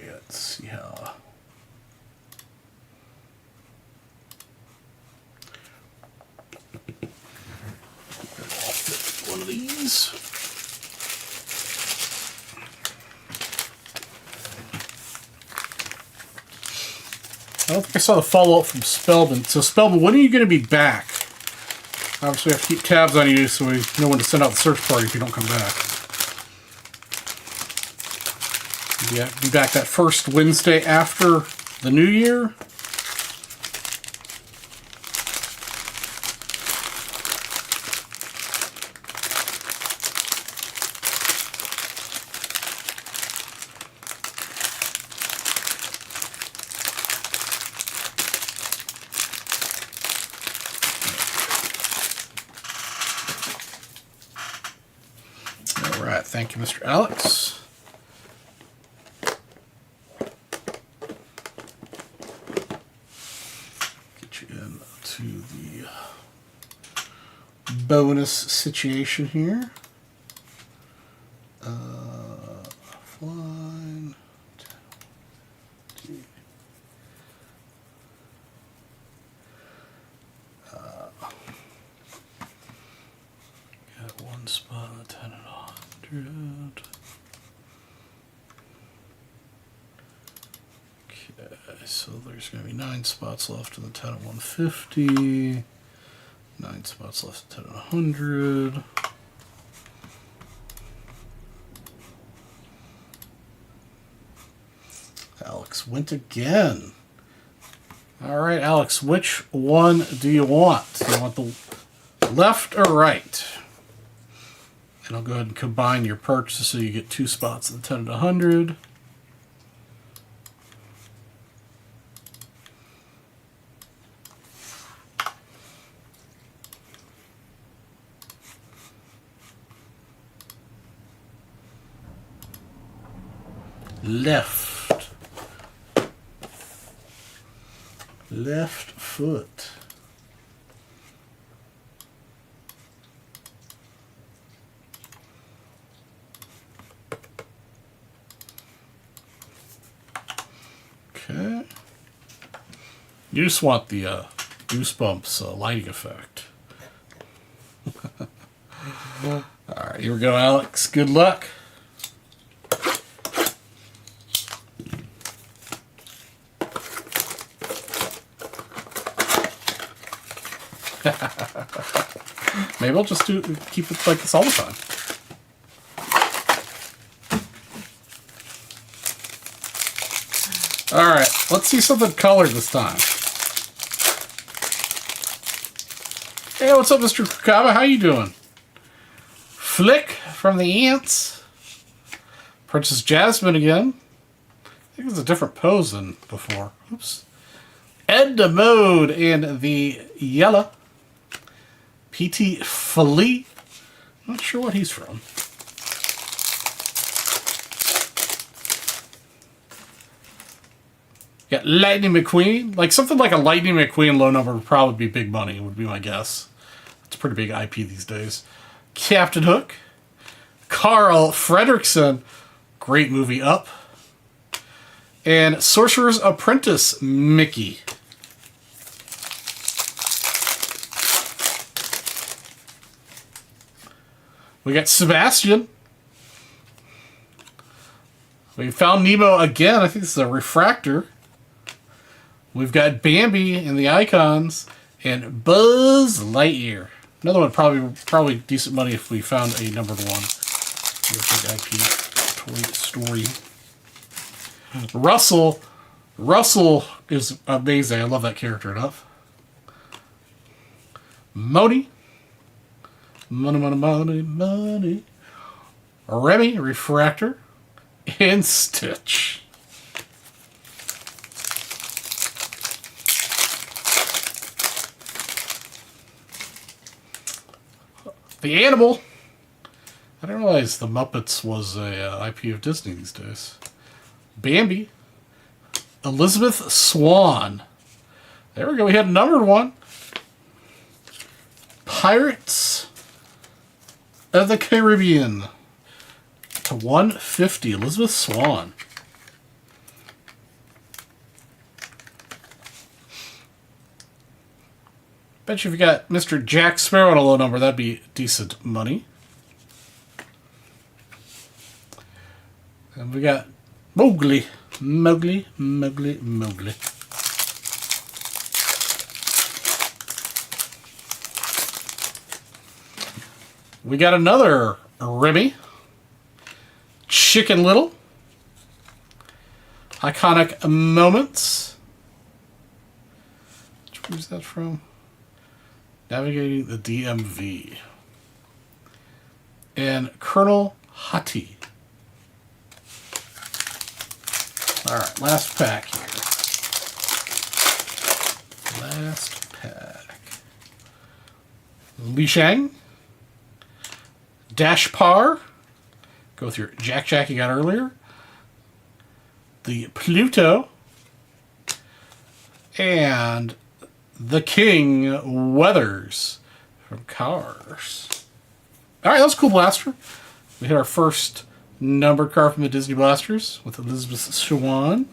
Let's see how. I'll fit one of these. I don't think I saw the follow-up from Spellman. So Spellman, when are you going to be back? Obviously, we have to keep tabs on you so we know when to send out the search party if you don't come back. Yeah, be back that first Wednesday after the New Year. All right, thank you, Mr. Alex. To do the bonus situation here. Fine. Got one spot on the 10 and 100. Okay, so there's going to be 9 spots left in the 10 and 150. 9 spots left in 10 and 100. Alex went again. All right, Alex, which one do you want? Do you want the left or right? And I'll go ahead and combine your purchases so you get 2 spots in the 10 and 100. Left. Left foot. Okay. You just want the Goosebumps lighting effect. All right, here we go, Alex. Good luck. Maybe I'll just keep it like this all the time. All right, let's see something colored this time. Hey, what's up, Mr. Kukaba? How you doing? Flick from the Ants. Princess Jasmine again. I think it's a different pose than before. Oops. Ed Mode and the Yella. P.T. Flea. Not sure what he's from. Yeah, Lightning McQueen. Like something like a Lightning McQueen low number would probably be big money, would be my guess. It's a pretty big IP these days. Captain Hook. Carl Fredricksen. Great movie, Up. And Sorcerer's Apprentice, Mickey. We got Sebastian. We found Nemo again. I think this is a refractor. We've got Bambi in the icons and Buzz Lightyear. Another one probably decent money if we found a numbered one. Big IP Toy Story. Russell is amazing. I love that character enough. Money. Remy, Refractor, and Stitch. The Animal. I didn't realize the Muppets was a IP of Disney these days. Bambi. Elizabeth Swan. There we go. We had a numbered one. Pirates of the Caribbean. To 150. Elizabeth Swan. Bet you if you got Mr. Jack Sparrow on a low number, that'd be decent money. And we got Mowgli. Mowgli. We got another Remy. Chicken Little. Iconic Moments. Where's that from? Navigating the DMV. And Colonel Hati. Alright, last pack here. Last pack. Li Shang. Dash Par. Go with your Jack you got earlier. The Pluto. And The King Weathers from Cars. All right, that was a cool blaster. We hit our first numbered card from the Disney Blasters with Elizabeth Shawan.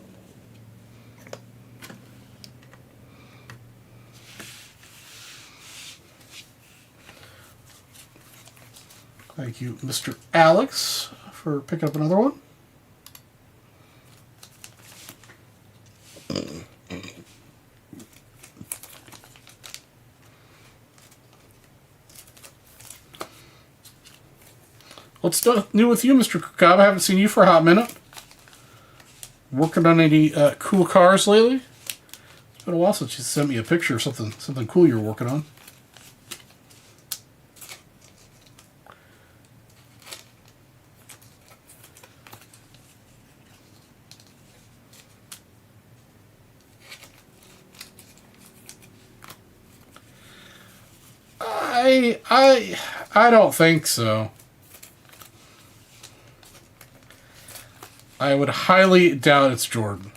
Thank you, Mr. Alex, for picking up another one. What's new with you, Mr. Kukab? I haven't seen you for a hot minute. Working on any cool cars lately? It's been a while since you sent me a picture of something cool you were working on. I don't think so. I would highly doubt it's Jordan.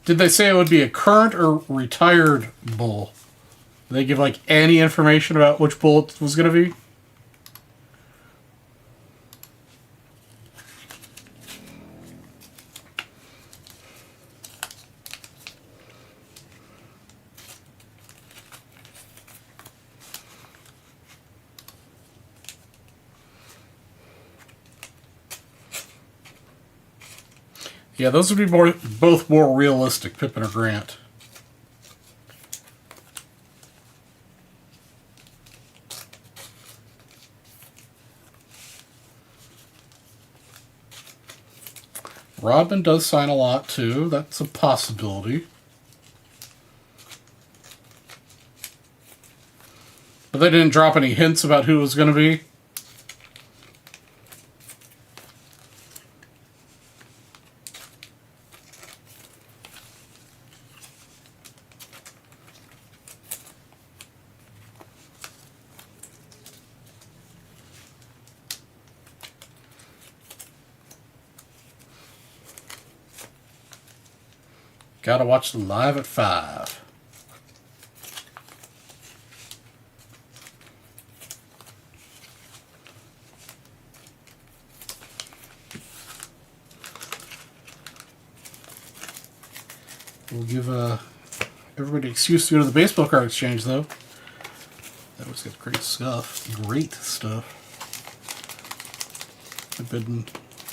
Did they say it would be a current or retired bull? Did they give like any information about which bull it was going to be? Yeah, those would be both more realistic, Pippin or Grant. Rodman does sign a lot, too. That's a possibility. But they didn't drop any hints about who it was going to be. Gotta watch the live at 5. We'll give everybody an excuse to go to the baseball card exchange, though. That was got great stuff. Great stuff.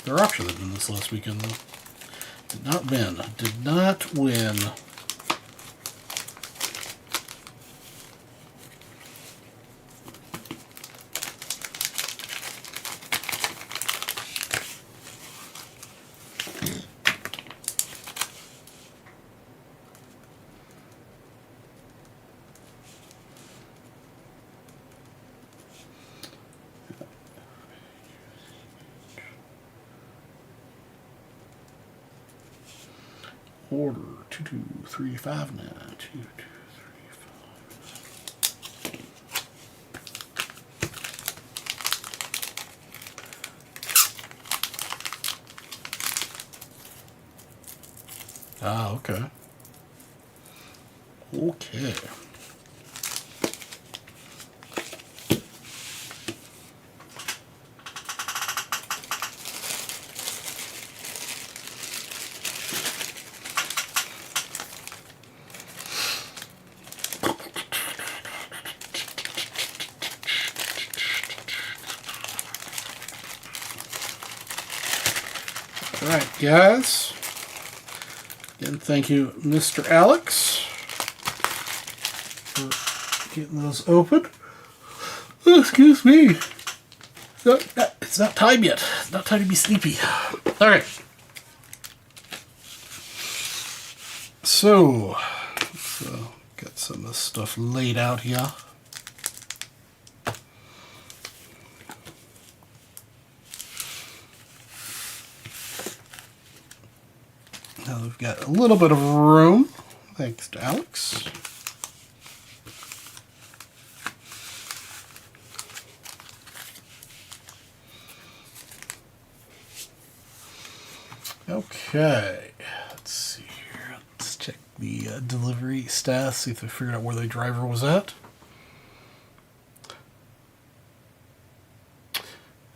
Their auction had been this last weekend, though. Did not win. Did not win. Order 22359. 22359. Ah, okay. Okay. All right, guys. Again, thank you, Mr. Alex, for getting those open. Oh, excuse me. It's not time yet. It's not time to be sleepy. All right. So, let's get some of this stuff laid out here. Now we've got a little bit of room, thanks to Alex. Okay, let's see here. Let's check the delivery stats, see if they figured out where the driver was at.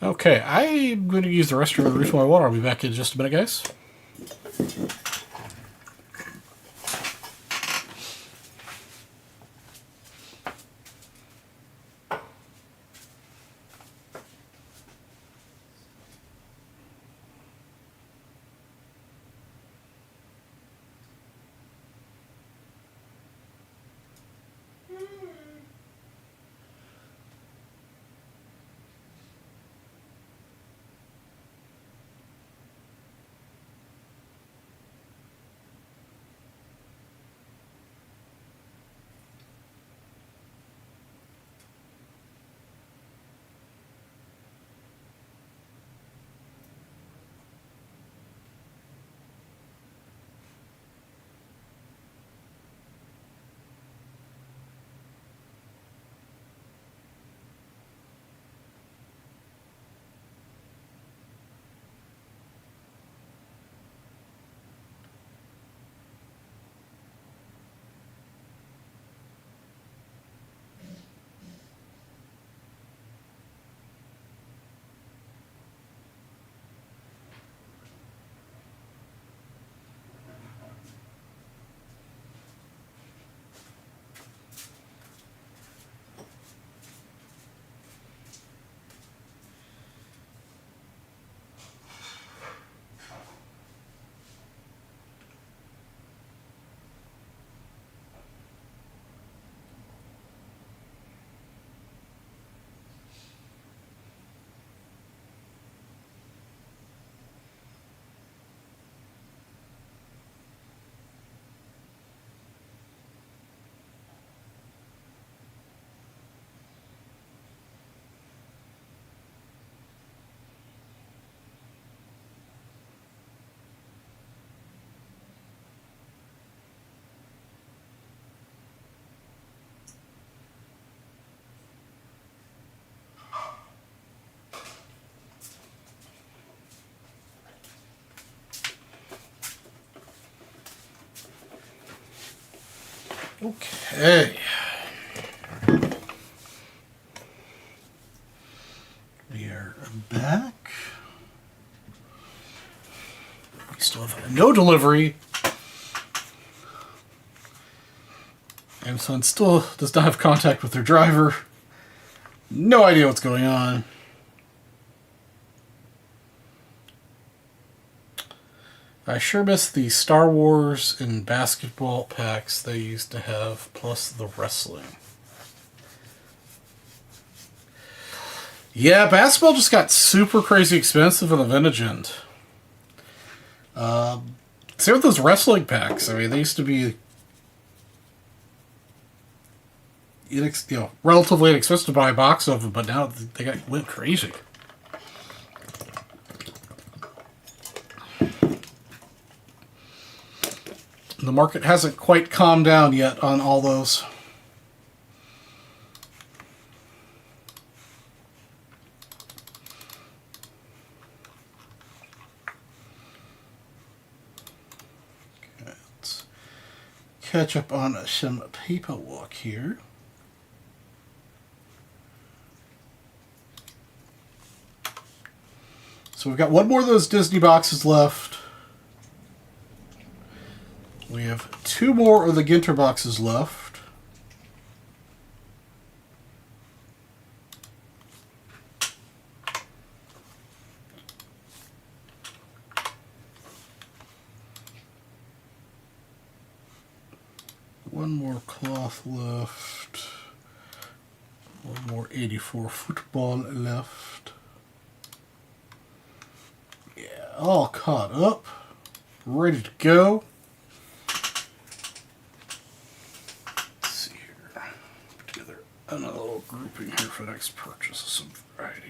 Okay, I'm going to use the restroom and refill my water. I'll be back in just a minute, guys. Okay. We are back. We still have no delivery. Amazon still does not have contact with their driver. No idea what's going on. I sure miss the Star Wars and basketball packs they used to have, plus the wrestling. Yeah, basketball just got super crazy expensive in the vintage end. Same with those wrestling packs. I mean, they used to be relatively inexpensive to buy a box of them, but now they went crazy. The market hasn't quite calmed down yet on all those. Okay, let's catch up on some paperwork here. So we've got one more of those Disney boxes left. We have two more of the Ginter boxes left. One more cloth left. One more 84 football left. Yeah, all caught up. Ready to go. Another little grouping here for the next purchase of some variety.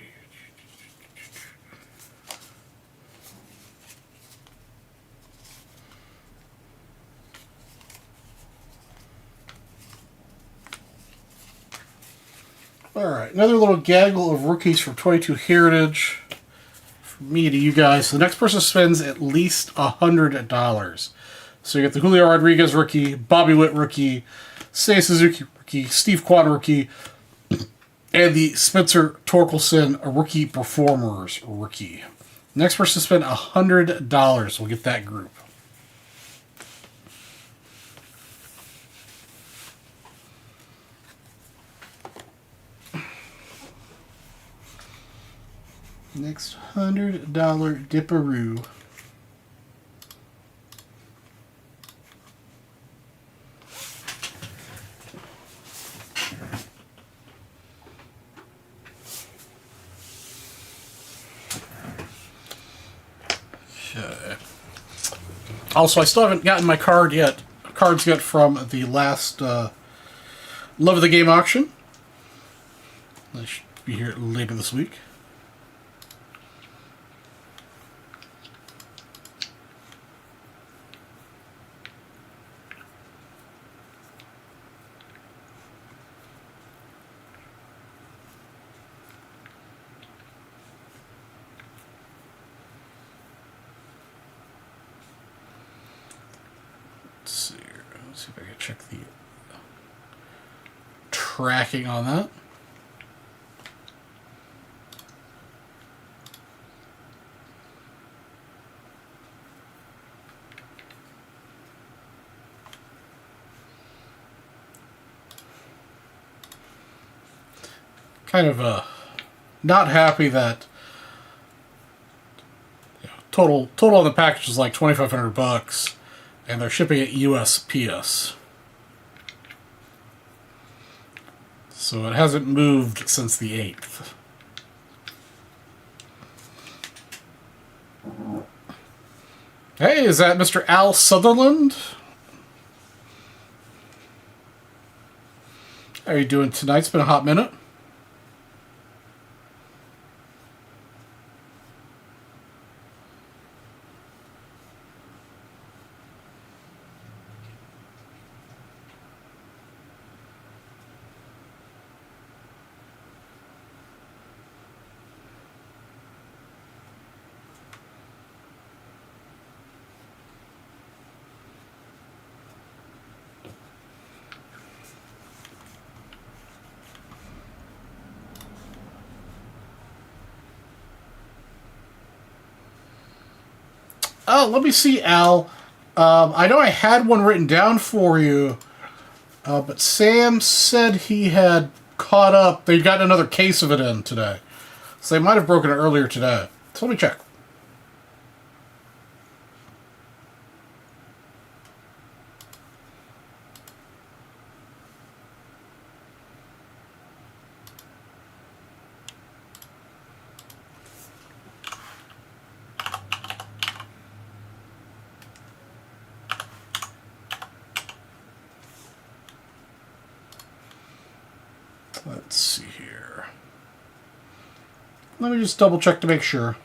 Alright, another little gaggle of rookies from 22 Heritage. From me to you guys. So the next person spends at least $100. So you get the Julio Rodriguez rookie, Bobby Witt rookie, Seiya Suzuki rookie, Steve Kwan rookie, and the Spencer Torkelson rookie performers rookie. Next person to spend $100 will get that group. Next $100 dipperoo. Okay. Also, I still haven't gotten my cards yet from the last Love of the Game auction. That should be here later this week. Let's see if I can check the tracking on that. Kind of not happy that total on the package is like $2,500. And they're shipping it USPS. So it hasn't moved since the 8th. Hey, is that Mr. Al Sutherland? How are you doing tonight? It's been a hot minute. Oh, let me see, Al. I know I had one written down for you, but Sam said he had caught up. They got another case of it in today. So they might have broken it earlier today. So let me check. Let's see here. Let me just double check to make sure.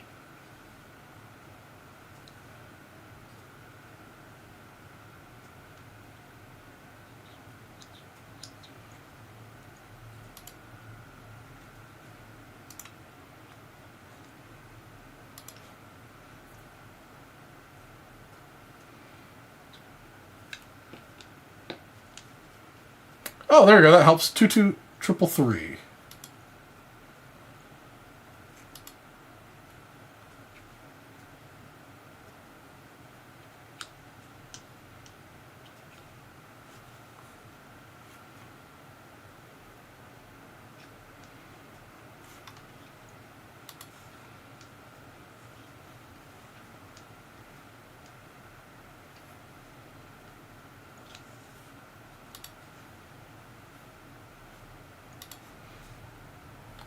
Oh, there we go. That helps. 22333.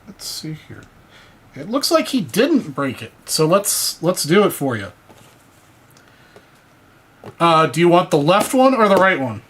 Let's see here. It looks like he didn't break it, so let's do it for you. Do you want the left one or the right one?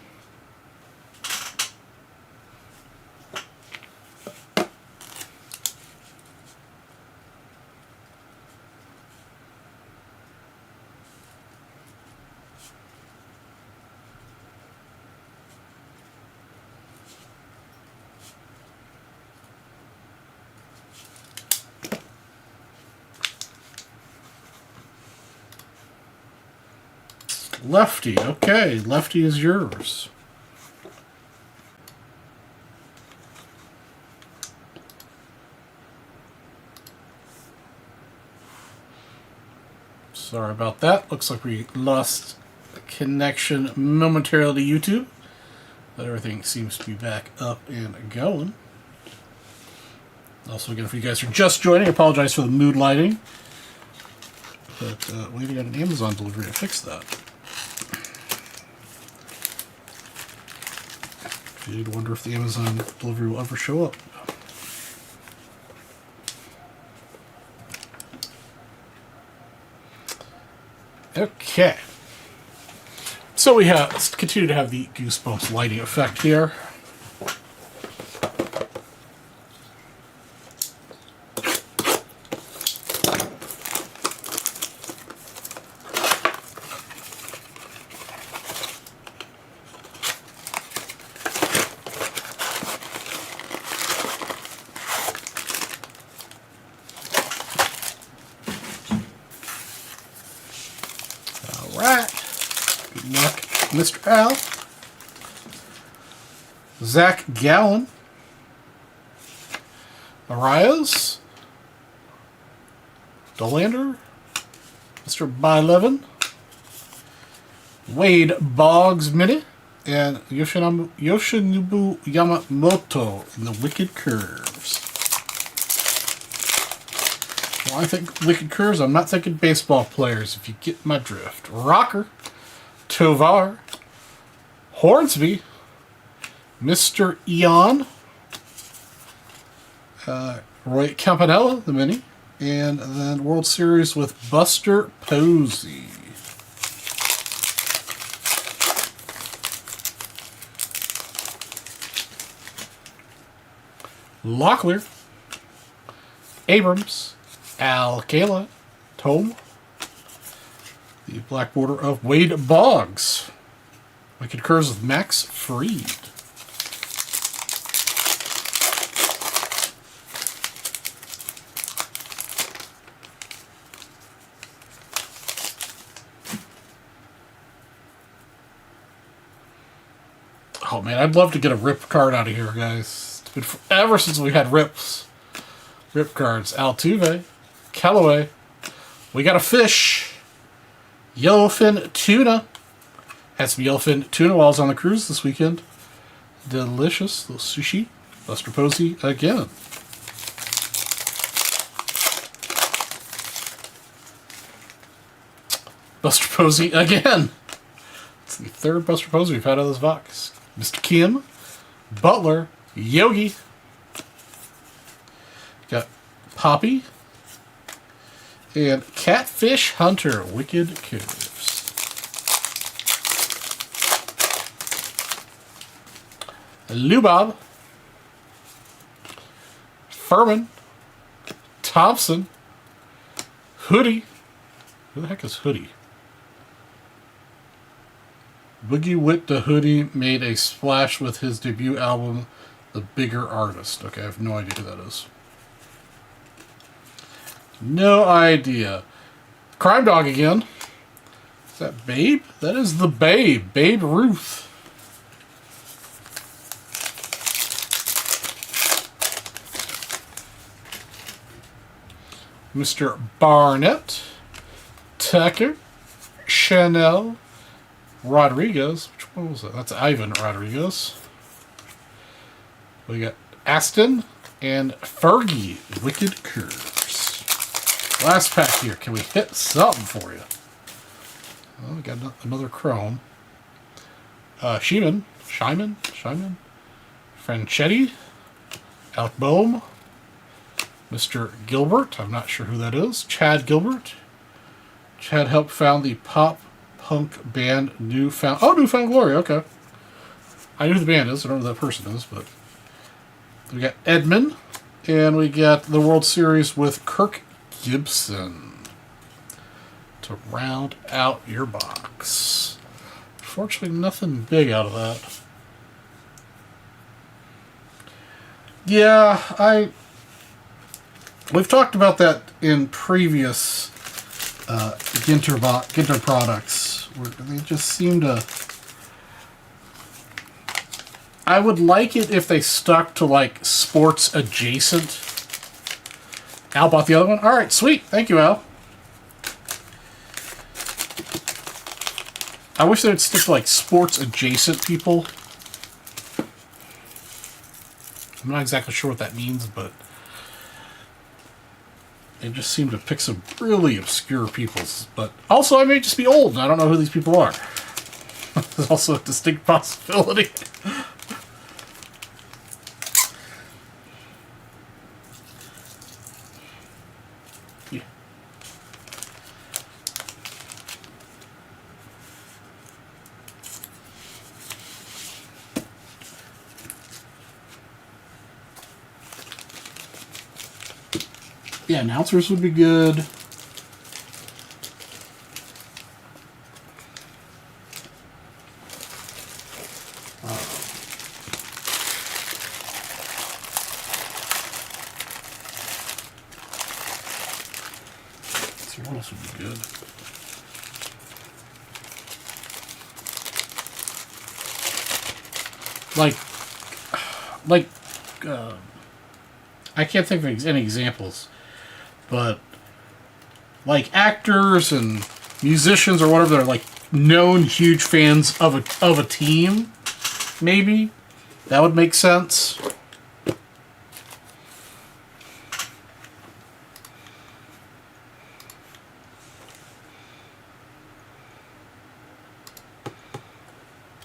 Lefty. Okay, Lefty is yours. Sorry about that. Looks like we lost connection momentarily to YouTube. But everything seems to be back up and going. Also, again, if you guys are just joining, I apologize for the mood lighting. But we even got an Amazon delivery to fix that. You'd wonder if the Amazon delivery will ever show up. Okay. So we have, let's continue to have the Goosebumps lighting effect here. Alright. Good luck, Mr. Al. Zach Gallen. Arias. Dolander. Mr. Bylevin. Wade Boggs Mini. And Yoshinobu Yamamoto in the Wicked Curves. When I think Wicked Curves, I'm not thinking baseball players, if you get my drift. Rocker. Tovar. Hornsby. Mr. Eon. Roy Campanella, the mini. And then World Series with Buster Posey. Locklear. Abrams. Al Kayla. Tome. The black border of Wade Boggs. Wicked Curves with Max Fried. Oh man, I'd love to get a rip card out of here, guys. It's been forever since we had rips. Rip cards. Altuve. Callaway. We got a fish. Yellowfin Tuna. Had some yellowfin tuna while I was on the cruise this weekend. Delicious. Little sushi. Buster Posey again. Buster Posey again. It's the third Buster Posey we've had out of this box. Mr. Kim. Butler. Yogi. Got Poppy. And Catfish Hunter. Wicked Curves. Lubob. Furman. Thompson. Hoodie. Who the heck is Hoodie? Boogie Wit the Hoodie made a splash with his debut album, The Bigger Artist. Okay, I have no idea who that is. No idea. Crime Dog again. Is that Babe? That is the Babe. Babe Ruth. Mr. Barnett. Tucker. Chanel. Rodriguez. Which one was that? That's Ivan Rodriguez. We got Aston and Fergie. Wicked Curves. Last pack here. Can we hit something for you? Well, we got another Chrome. Shyman. Franchetti. Alec Boehm. Mr. Gilbert. I'm not sure who that is. Chad Gilbert. Chad helped found the pop punk band Newfound Glory. Okay. I know who the band is. I don't know who that person is, but we got Edmund. And we got the World Series with Kirk Gibson to round out your box. Fortunately, nothing big out of that. Yeah, we've talked about that in previous Ginter products They just seem to... I would like it if they stuck to, like, sports adjacent. Al bought the other one? Alright, sweet. Thank you, Al. I wish they would stick to, like, sports adjacent people. I'm not exactly sure what that means, but they just seem to pick some really obscure peoples. But also, I may just be old and I don't know who these people are. There's also a distinct possibility. Yeah. Yeah, announcers would be good. Let's see, what else would be good? I can't think of any examples. But, like, actors and musicians or whatever, they're, like, known huge fans of a team, maybe. That would make sense.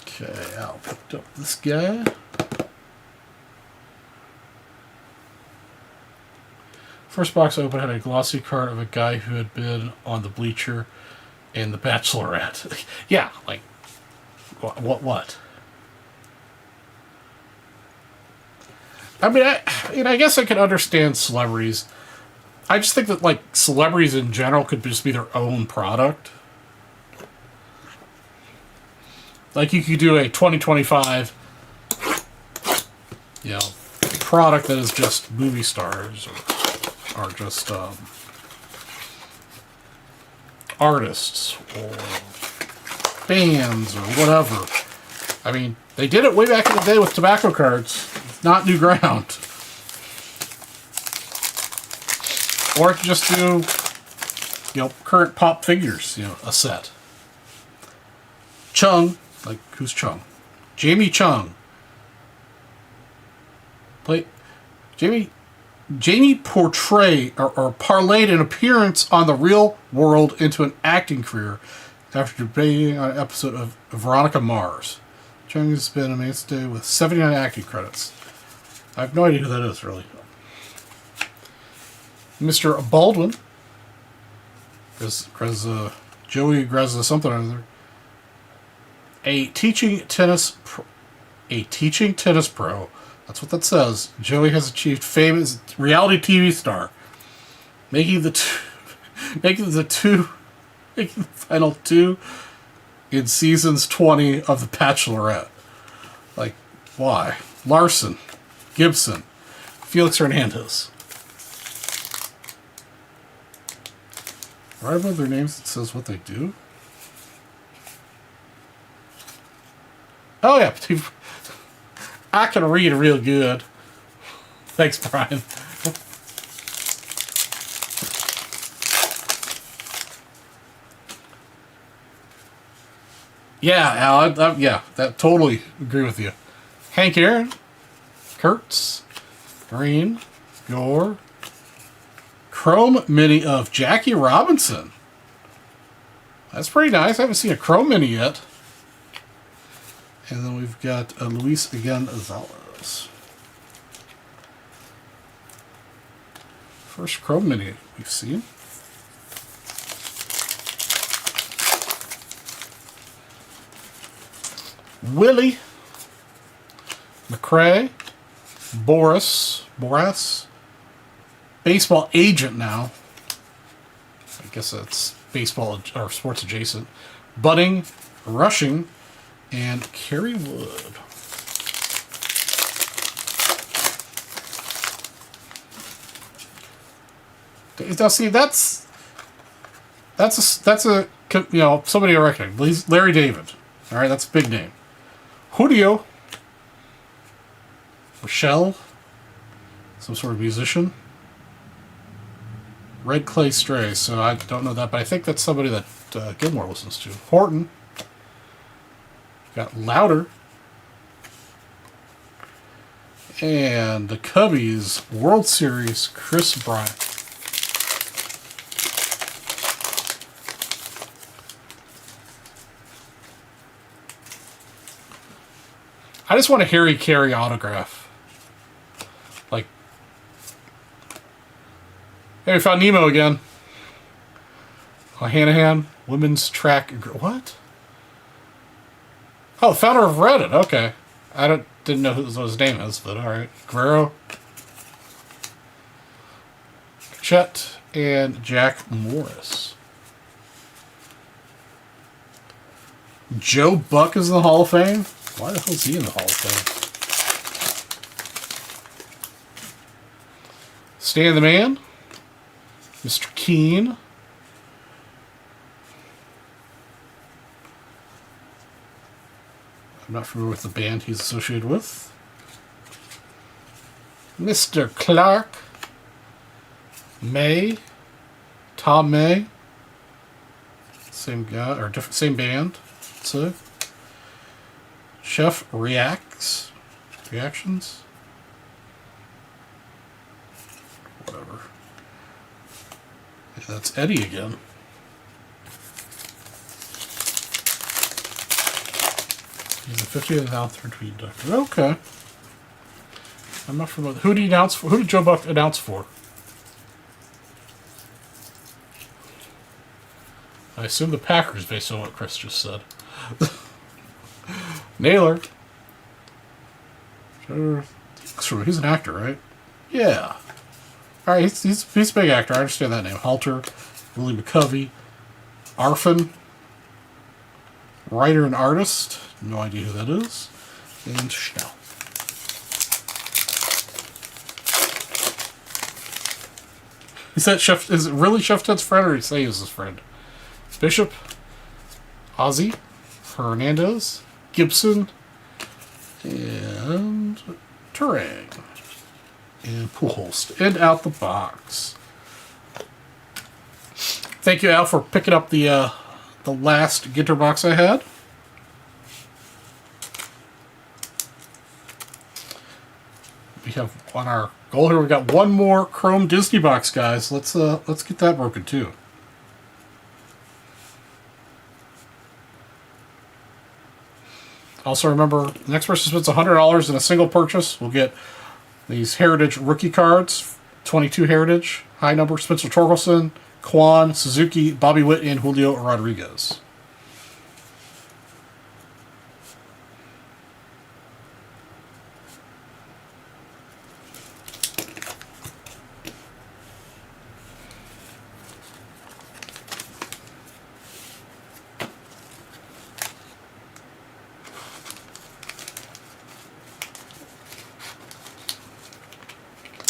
Okay, I'll pick up this guy. First box open had a glossy card of a guy who had been on the bleacher in The Bachelorette. Yeah, like, what? I mean, I guess I could understand celebrities. I just think that, like, celebrities in general could just be their own product. Like, you could do a 2025, product that is just movie stars or just artists or bands or whatever. I mean, they did it way back in the day with tobacco cards. It's not new ground. Or I could just do, current pop figures, a set. Chung, like, who's Chung? Jamie Chung. Jamie portrayed or parlayed an appearance on The Real World into an acting career after debuting on an episode of Veronica Mars. Chung has been a mainstay with 79 acting credits. I have no idea who that is, really. Mr. Baldwin, Joey Grezza something or other, a teaching tennis pro. That's what that says. Joey has achieved fame as a reality TV star, making the final two in seasons 20 of The Bachelorette. Like, why? Larson, Gibson, Felix Hernandez. Right above their names, it says what they do. Oh yeah, I can read real good. Thanks, Brian. Yeah, Al, that totally agree with you. Hank Aaron, Kurtz, Green, Gore, Chrome Mini of Jackie Robinson. That's pretty nice. I haven't seen a Chrome Mini yet. And then we've got Luis Gonzalez. First Chrome Mini we've seen. Willie McRae, Boris, baseball agent now. I guess that's baseball or sports adjacent. Budding, Rushing, and Kerry Wood. Now see, that's a you know, somebody I recognize. Larry David. All right, that's a big name. Julio. Rochelle. Some sort of musician. Red Clay Stray. So I don't know that, but I think that's somebody that Gilmore listens to. Horton. Got Louder. And the Cubbies World Series, Chris Bryant. I just want a Harry Carey autograph. Like, hey, we found Nemo again. Oh, Hanahan, women's track. What? Oh, founder of Reddit. Okay, didn't know what his name is, but all right. Guerrero, Chet, and Jack Morris. Joe Buck is in the Hall of Fame. Why the hell is he in the Hall of Fame? Stan the Man, Mr. Keane. I'm not familiar with the band he's associated with. Mr. Clark. May. Tom May. Same guy, or different, same band. So, Chef Reactions. Whatever. Yeah, that's Eddie again. He's the 50th announcer inducted. Okay. I'm not familiar. Who did he announce for? Who did Joe Buck announce for? I assume the Packers, based on what Chris just said. Naylor. He's an actor, right? Yeah. All right, he's a big actor. I understand that name. Halter, Willie McCovey, Arfin, writer and artist. No idea who that is. And Schnell. Is that Chef? Is it really Chef Ted's friend, or did he say he was his friend? Bishop, Ozzy, Hernandez, Gibson, and Turang, and Pujols. And out the box. Thank you, Al, for picking up the last Ginter box I had. We have on our goal here. We got one more Chrome Disney box, guys. Let's get that broken too. Also, remember, the next person spends $100 in a single purchase will get these Heritage rookie cards, 22 Heritage, high number, Spencer Torkelson, Kwan, Suzuki, Bobby Witt, and Julio Rodriguez.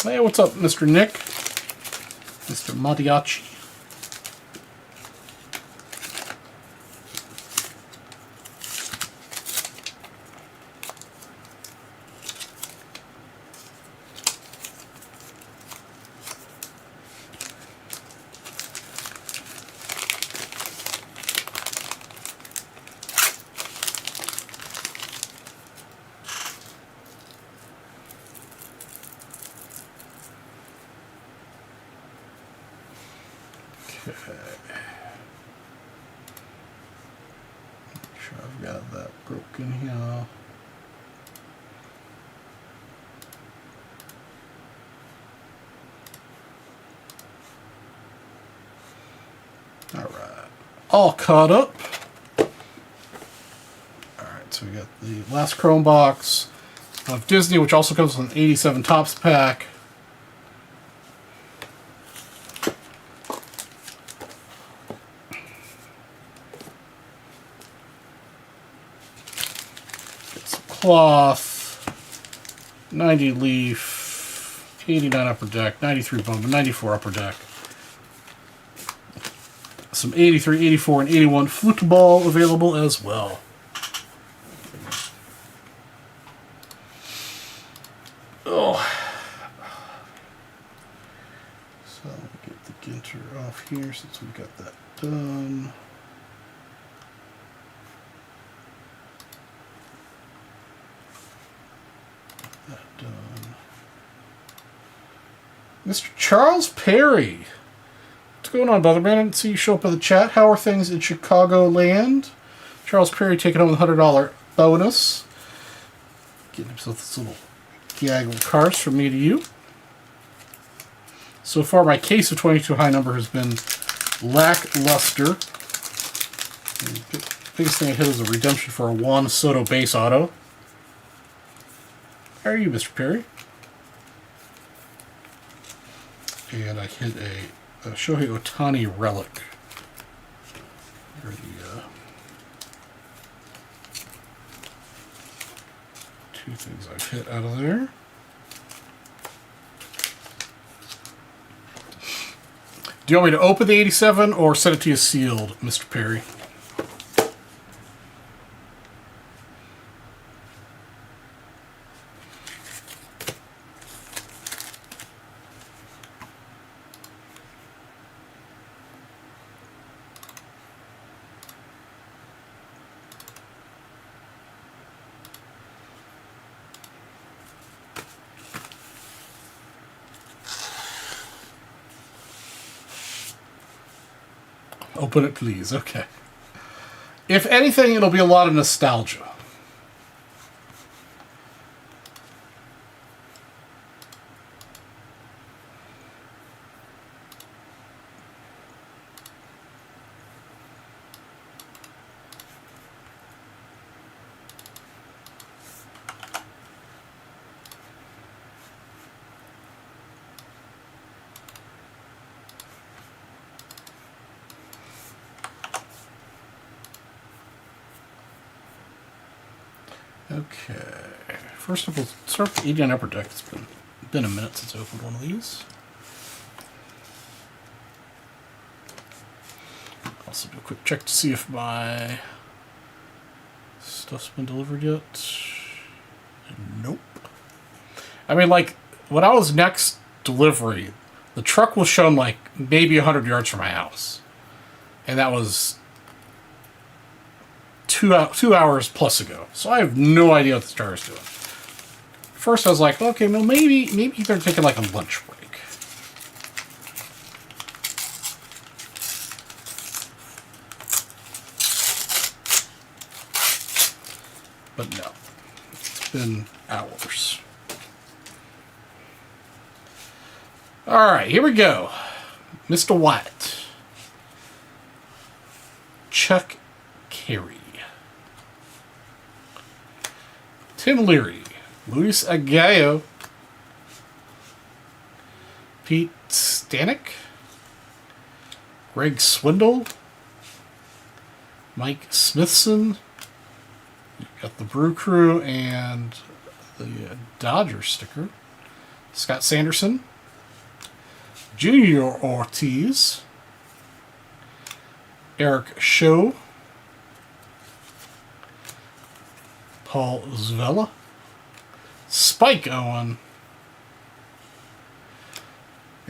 Hey, what's up, Mr. Nick? Mr. Madiachi. Okay. Make sure I've got that broken here. Alright. All caught up. Alright, so we got the last Chrome box of Disney, which also comes with an 87 Topps pack. Cloth, 90 Leaf, 89 Upper Deck, 93 Bowman, 94 Upper Deck. some 83, 84, and 81 football available as well. Oh. So I'll get the Ginter off here since we got that done. That done. Mr. Charles Perry. What's going on, brother man? I didn't see you show up in the chat. How are things in Chicago land? Charles Perry taking home the $100 bonus. Getting himself this little gaggle of cards from me to you. So far, my case of 22 high number has been lackluster. The biggest thing I hit is a redemption for a Juan Soto base auto. How are you, Mr. Perry? And I hit a Shohei Ohtani relic. Here are the two things I've hit out of there. Do you want me to open the 87 or send it to you sealed, Mr. Perry? Open it, please. Okay. If anything, it'll be a lot of nostalgia. Okay. First of all, start with the 89 upper deck. It's been a minute since I opened one of these. Also do a quick check to see if my stuff's been delivered yet. Nope. I mean, like, when I was next delivery, the truck was shown like maybe 100 yards from my house. And that was 2 hours plus ago. So I have no idea what this jar is doing. First I was like, okay, well maybe they're taking like a lunch break. But no. It's been hours. Alright, here we go. Mr. Wyatt. Chuck Carey. Tim Leary, Luis Aguayo, Pete Stanek, Greg Swindle, Mike Smithson, you've got the Brew Crew and the Dodger sticker, Scott Sanderson, Junior Ortiz, Eric Show, Paul Zvella, Spike Owen.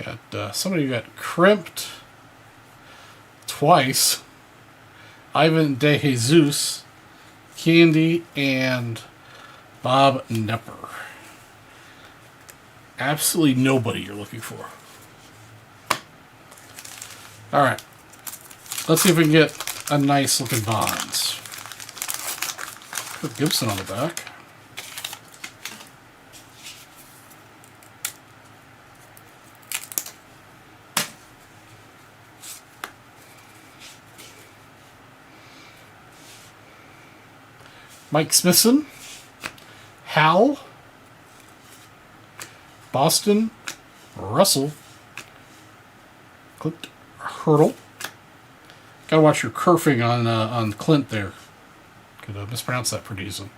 Got somebody who got crimped twice. Ivan De Jesus, Candy, and Bob Nepper. Absolutely nobody you're looking for. Alright. Let's see if we can get a nice looking Bonds. Put Gibson on the back. Mike Smithson, Hal, Boston, Russell, Clint Hurdle. Gotta watch your kerfing on Clint there. Could mispronounce that pretty easily.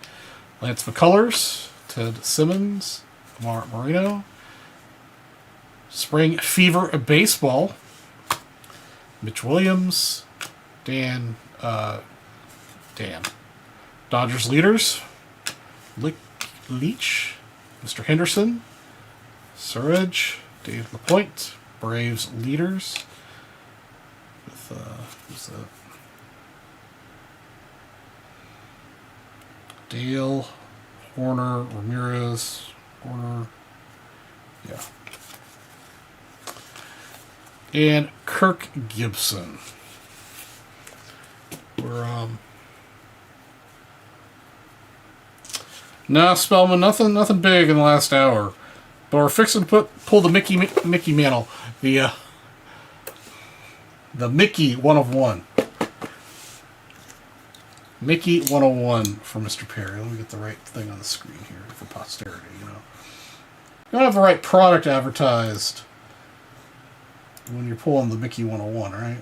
Lance McCullers, Ted Simmons, Mark Marino, Spring Fever Baseball, Mitch Williams, Dan. Dodgers leaders. Leach. Mr. Henderson. Surridge. Dave LaPointe. Braves leaders. With, who's that? Dale. Horner. Ramirez. Horner. Yeah. And Kirk Gibson. We're, no, Spellman, nothing big in the last hour. But we're fixing to pull the Mickey mantle. The Mickey 101. Mickey 101 for Mr. Perry. Let me get the right thing on the screen here for posterity, you know. You don't have the right product advertised when you're pulling the Mickey 101, right?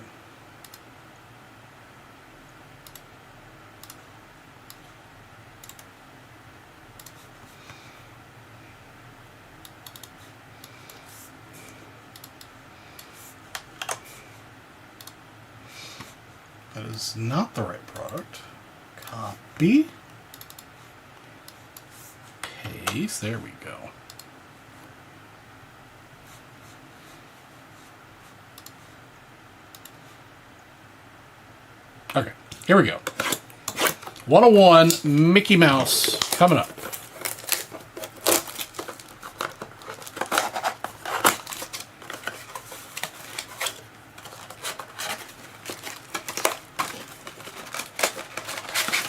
That is not the right product. Copy. Paste. There we go. Okay, here we go. 101 Mickey Mouse coming up.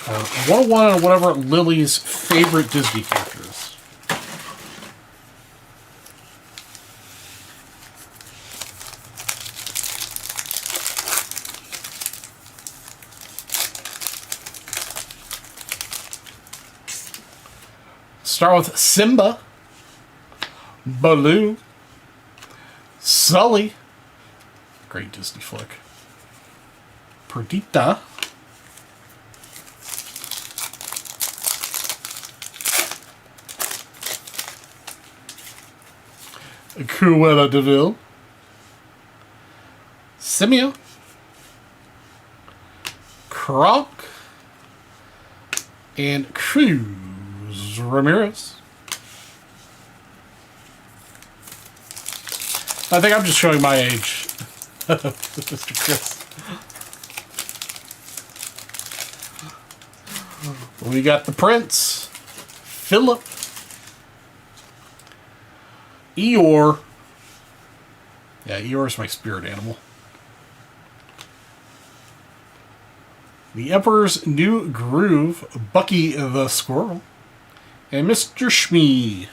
Or 101 on whatever Lily's favorite Disney characters. Start with Simba, Baloo, Sully, great Disney flick, Perdita, Cruella de Vil, Simia, Kronk, and Cruz Ramirez. I think I'm just showing my age, Mr. Chris. We got the Prince, Philip, Eeyore. Yeah, Eeyore's my spirit animal. The Emperor's New Groove, Bucky the Squirrel, and Mr. Shmee.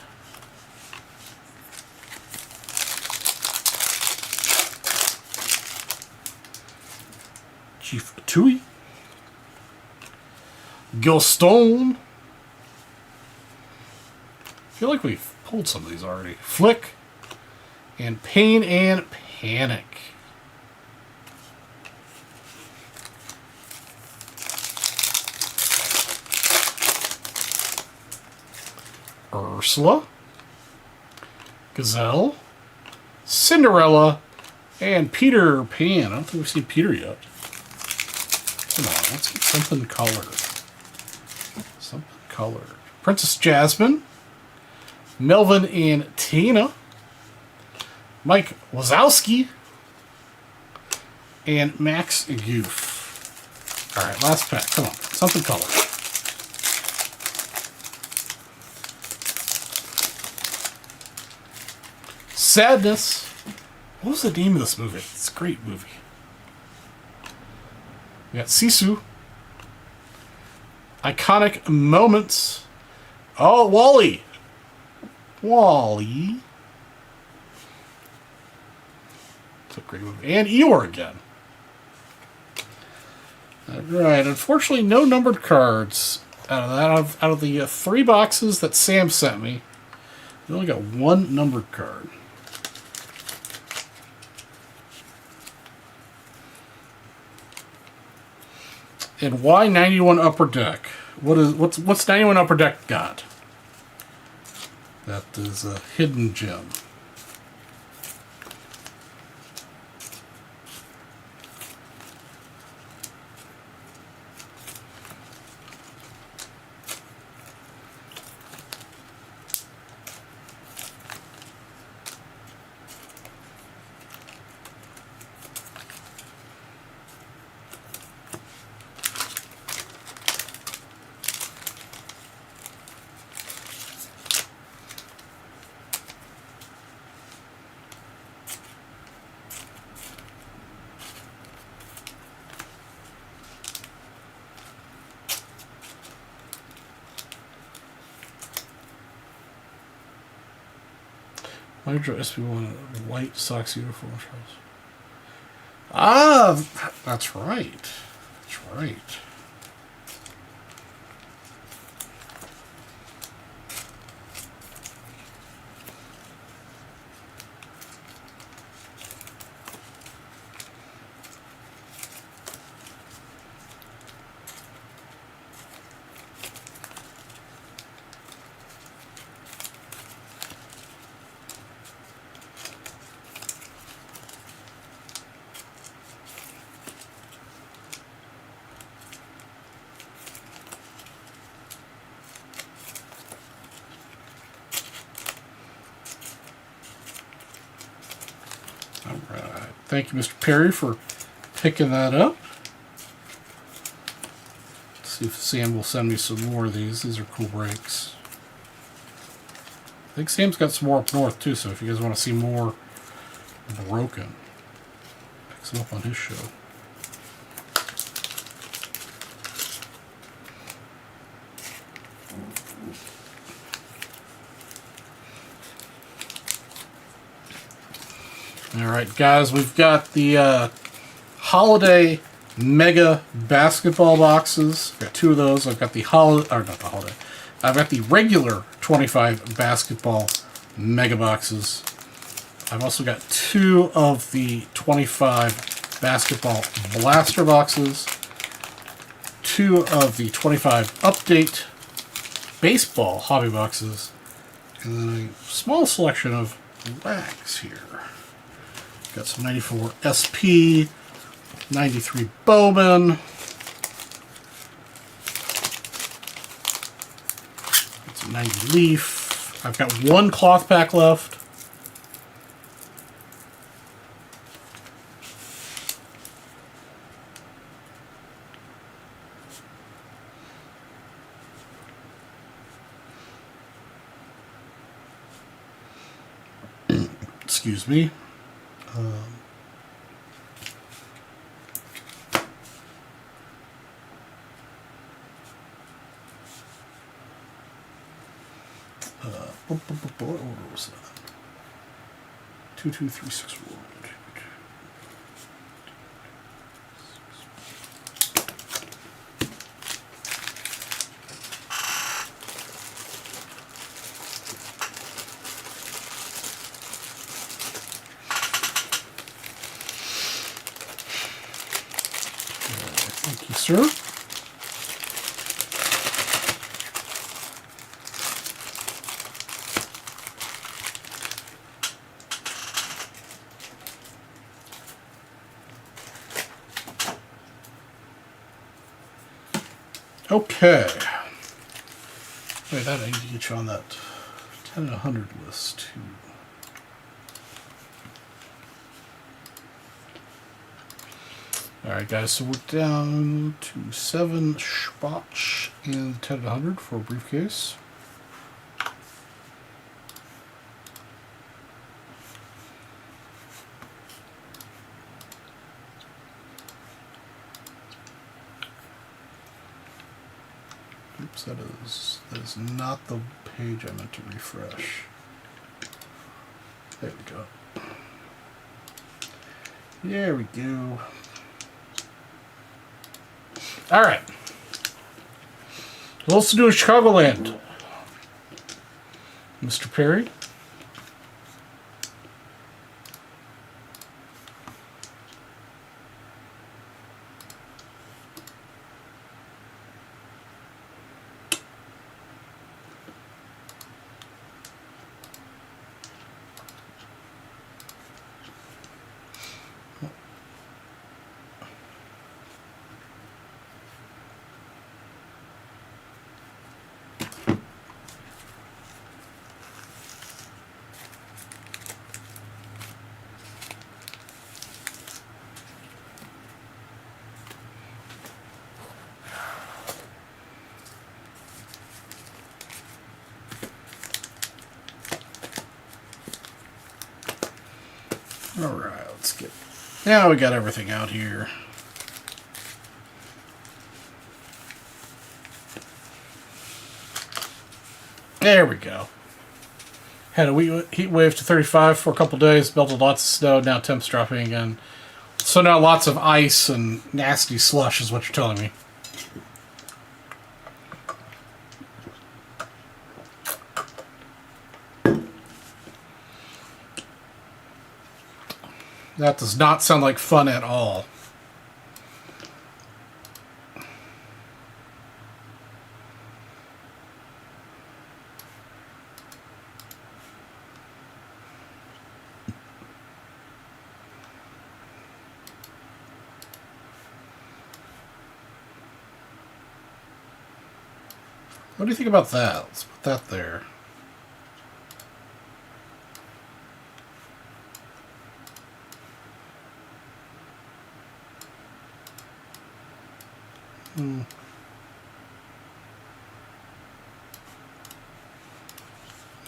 Chief Tui, Gilstone. I feel like we've pulled some of these already. Flick, and Pain and Panic. Ursula, Gazelle, Cinderella, and Peter Pan. I don't think we've seen Peter yet. Come on, let's get something colored. Something colored. Princess Jasmine, Melvin and Tina, Mike Wazowski, and Max Goof. All right, last pack. Come on, something colored. Sadness. What was the name of this movie? It's a great movie. We got Sisu. Iconic Moments. Oh, Wally. Wally. It's a great movie. And Eeyore again. Alright, unfortunately no numbered cards out of the 3 boxes that Sam sent me. We only got 1 numbered card. And why 91 Upper Deck? What's 91 Upper Deck got? That is a hidden gem. Hydro SB1 White Sox uniform. Ah, that's right. That's right. All right. Thank you, Mr. Perry, for picking that up. Let's see if Sam will send me some more of these. These are cool breaks. I think Sam's got some more up north, too, so if you guys want to see more broken, pick some up on his show. All right, guys, we've got the holiday mega basketball boxes. I've got two of those. I've got the not the holiday. I've got the regular 25 basketball mega boxes. I've also got two of the 25 basketball blaster boxes, two of the 25 update baseball hobby boxes, and then a small selection of rags here. Got some 94 SP, 93 Bowman. Got some 90 Leaf. I've got one cloth pack left. Excuse me. What order was that? 22361. Thank you, sir. Okay. Wait, I need to get you on that 10 and 100 list too. Alright guys, so we're down to 7 spots in 10 and 100 for a briefcase. Oops, that is not the page I meant to refresh. There we go. There we go. Alright. Let's do a Chicagoland. Mr. Perry. Alright, let's get... Now we got everything out here. There we go. Had a heat wave to 35 for a couple days, melted lots of snow, now temps dropping again. So now lots of ice and nasty slush is what you're telling me. That does not sound like fun at all. What do you think about that? Let's put that there.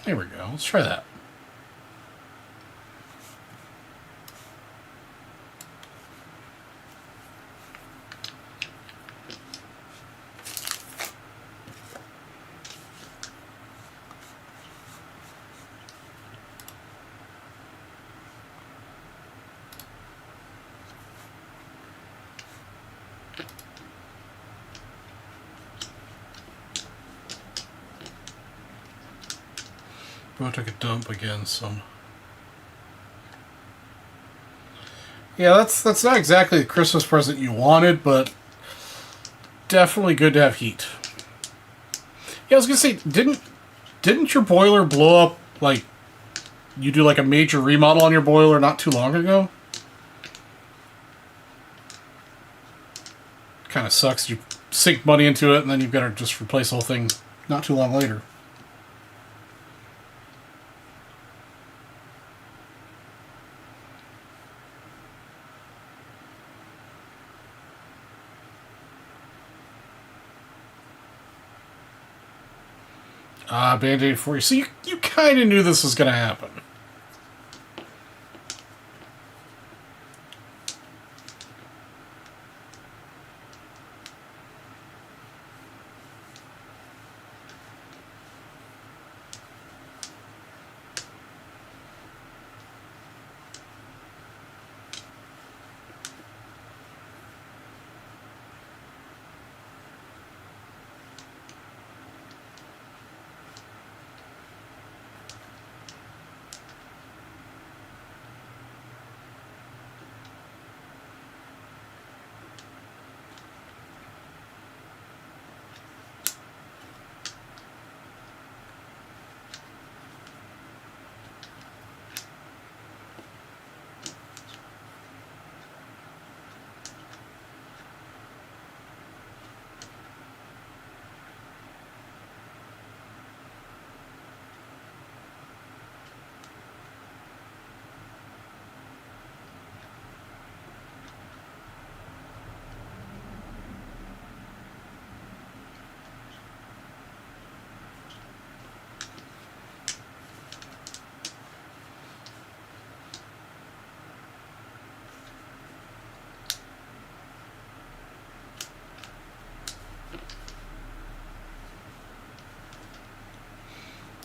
There we go. Let's try that. Go take a dump again, son. Yeah, that's not exactly the Christmas present you wanted, but definitely good to have heat. Yeah, I was gonna say, didn't your boiler blow up, like, you do like a major remodel on your boiler not too long ago? Kind of sucks. You sink money into it, and then you've got to just replace the whole thing not too long later. Band-Aid for you. So you kind of knew this was going to happen.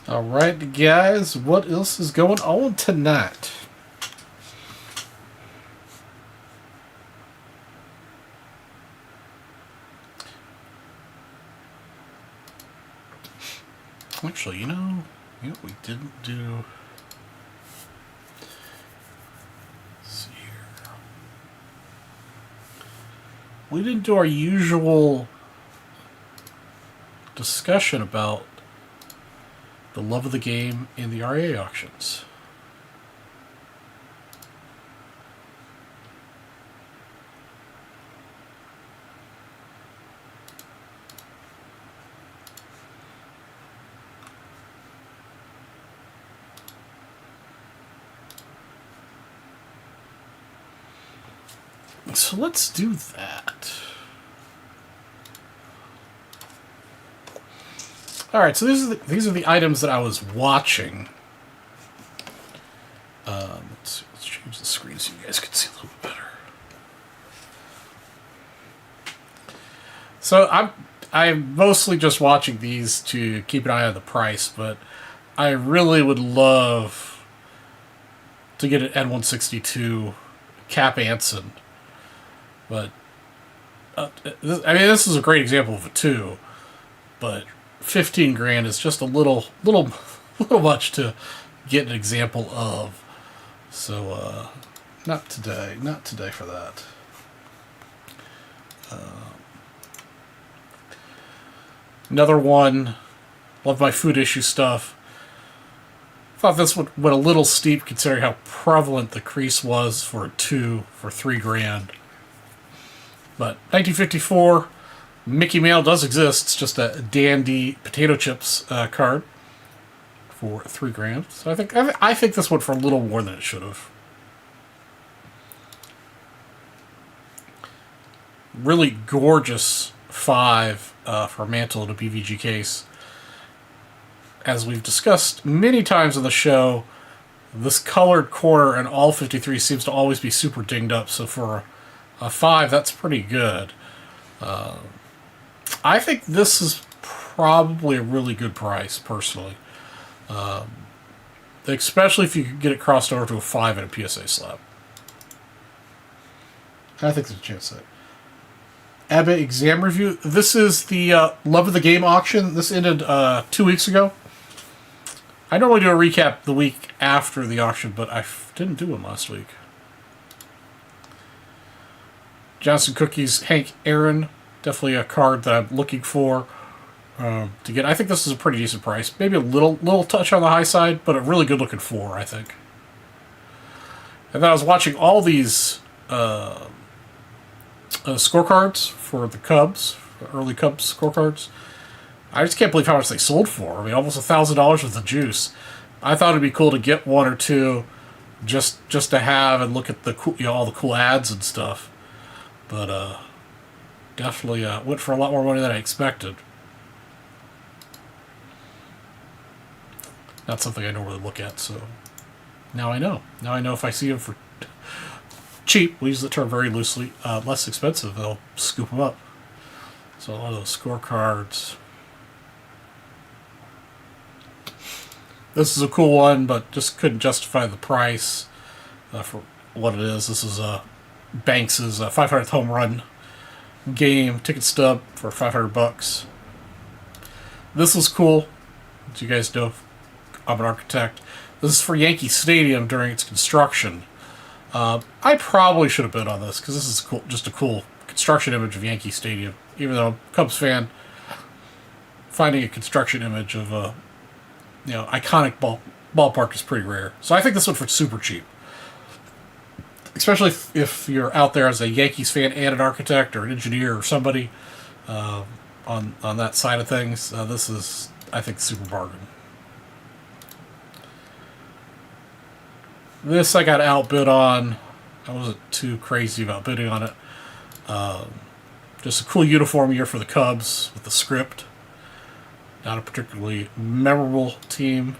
Alright, guys, what else is going on tonight? Actually, you know what we didn't do? Let's see here. We didn't do our usual discussion about the love of the game in the RA auctions. So let's do that. All right, so these are the items that I was watching. Let's change the screen so you guys can see a little bit better. So I'm mostly just watching these to keep an eye on the price, but I really would love to get an N162 Cap Anson. But, this is a great example of it too. But 15 grand is just a little much to get an example of. So, not today for that. Another one. Love my food issue stuff. Thought this went a little steep considering how prevalent the crease was for a 2 for 3 grand. But 1954, Mickey Mail does exist. It's just a dandy potato chips card for 3 grand. So I think this went for a little more than it should have. Really gorgeous 5 for a mantle in a BVG case. As we've discussed many times on the show, this colored corner in all 53 seems to always be super dinged up. So for a 5, that's pretty good. I think this is probably a really good price, personally. Especially if you could get it crossed over to a 5 in a PSA slab. I think there's a chance that. ABBA exam review. This is the Love of the Game auction. This ended 2 weeks ago. I normally do a recap the week after the auction, but I didn't do one last week. Johnson Cookies, Hank Aaron. Definitely a card that I'm looking for to get. I think this is a pretty decent price. Maybe a little touch on the high side, but a really good looking 4, I think. And then I was watching all these scorecards for the Cubs, early Cubs scorecards. I just can't believe how much they sold for. I mean, almost $1,000 with the juice. I thought it'd be cool to get 1 or 2, just to have and look at the cool, all the cool ads and stuff. But definitely went for a lot more money than I expected. Not something I normally look at, so now I know. Now I know if I see them for cheap, we use the term very loosely, less expensive, they'll scoop them up. So a lot of those scorecards. This is a cool one, but just couldn't justify the price for what it is. This is Banks' 500th home run game ticket stub for $500. This was cool. As you guys know, I'm an architect. This is for Yankee Stadium during its construction. I probably should have bid on this because this is cool, just a cool construction image of Yankee Stadium. Even though I'm a Cubs fan, finding a construction image of a iconic ballpark is pretty rare. So I think this one for super cheap. Especially if you're out there as a Yankees fan and an architect or an engineer or somebody on that side of things. This is, I think, super bargain. This I got outbid on. I wasn't too crazy about bidding on it. Just a cool uniform year for the Cubs with the script. Not a particularly memorable team.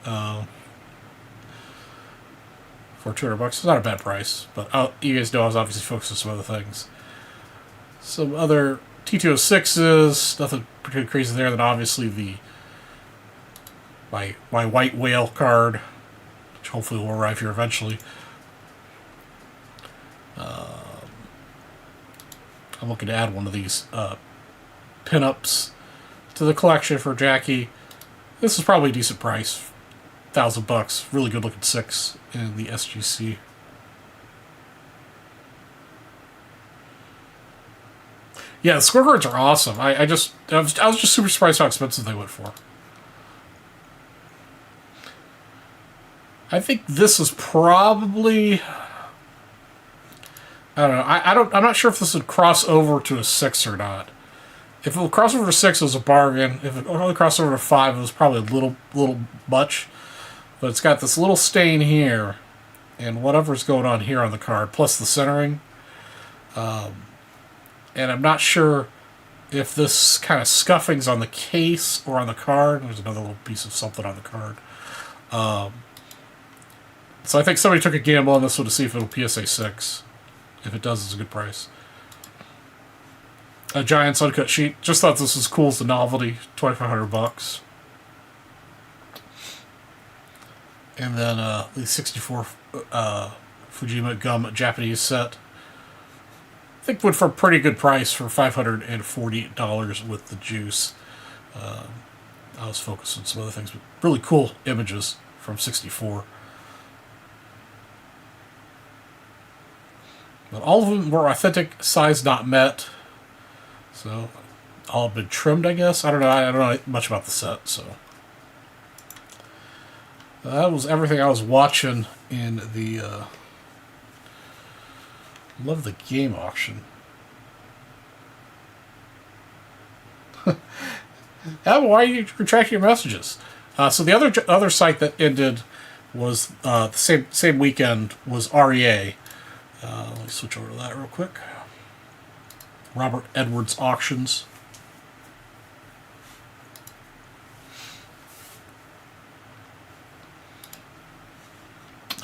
For $200, it's not a bad price. But you guys know I was obviously focused on some other things. Some other T206s, nothing particularly crazy there. Then obviously my white whale card, which hopefully will arrive here eventually. I'm looking to add one of these pinups to the collection for Jackie. This is probably a decent price, $1,000. Really good looking 6 in the SGC. Yeah, the scorecards are awesome. I was just super surprised how expensive they went for. I think this is probably, I don't know. I'm not sure if this would cross over to a 6 or not. If it would cross over to 6, it was a bargain. If it would only cross over to 5, it was probably a little much. But it's got this little stain here, and whatever's going on here on the card, plus the centering. And I'm not sure if this kind of scuffing's on the case or on the card. There's another little piece of something on the card. So I think somebody took a gamble on this one to see if it'll PSA 6. If it does, it's a good price. A Giants uncut sheet. Just thought this was cool as a novelty. $2,500. And then the 64 Fujima Gum Japanese set. I think went for a pretty good price for $548 with the juice. I was focused on some other things, but really cool images from 64. But all of them were authentic, size not met. So all have been trimmed, I guess. I don't know much about the set, so that was everything I was watching in the love the game auction. Why are you retracting your messages? So the other site that ended was the same weekend was REA. Let me switch over to that real quick. Robert Edwards Auctions.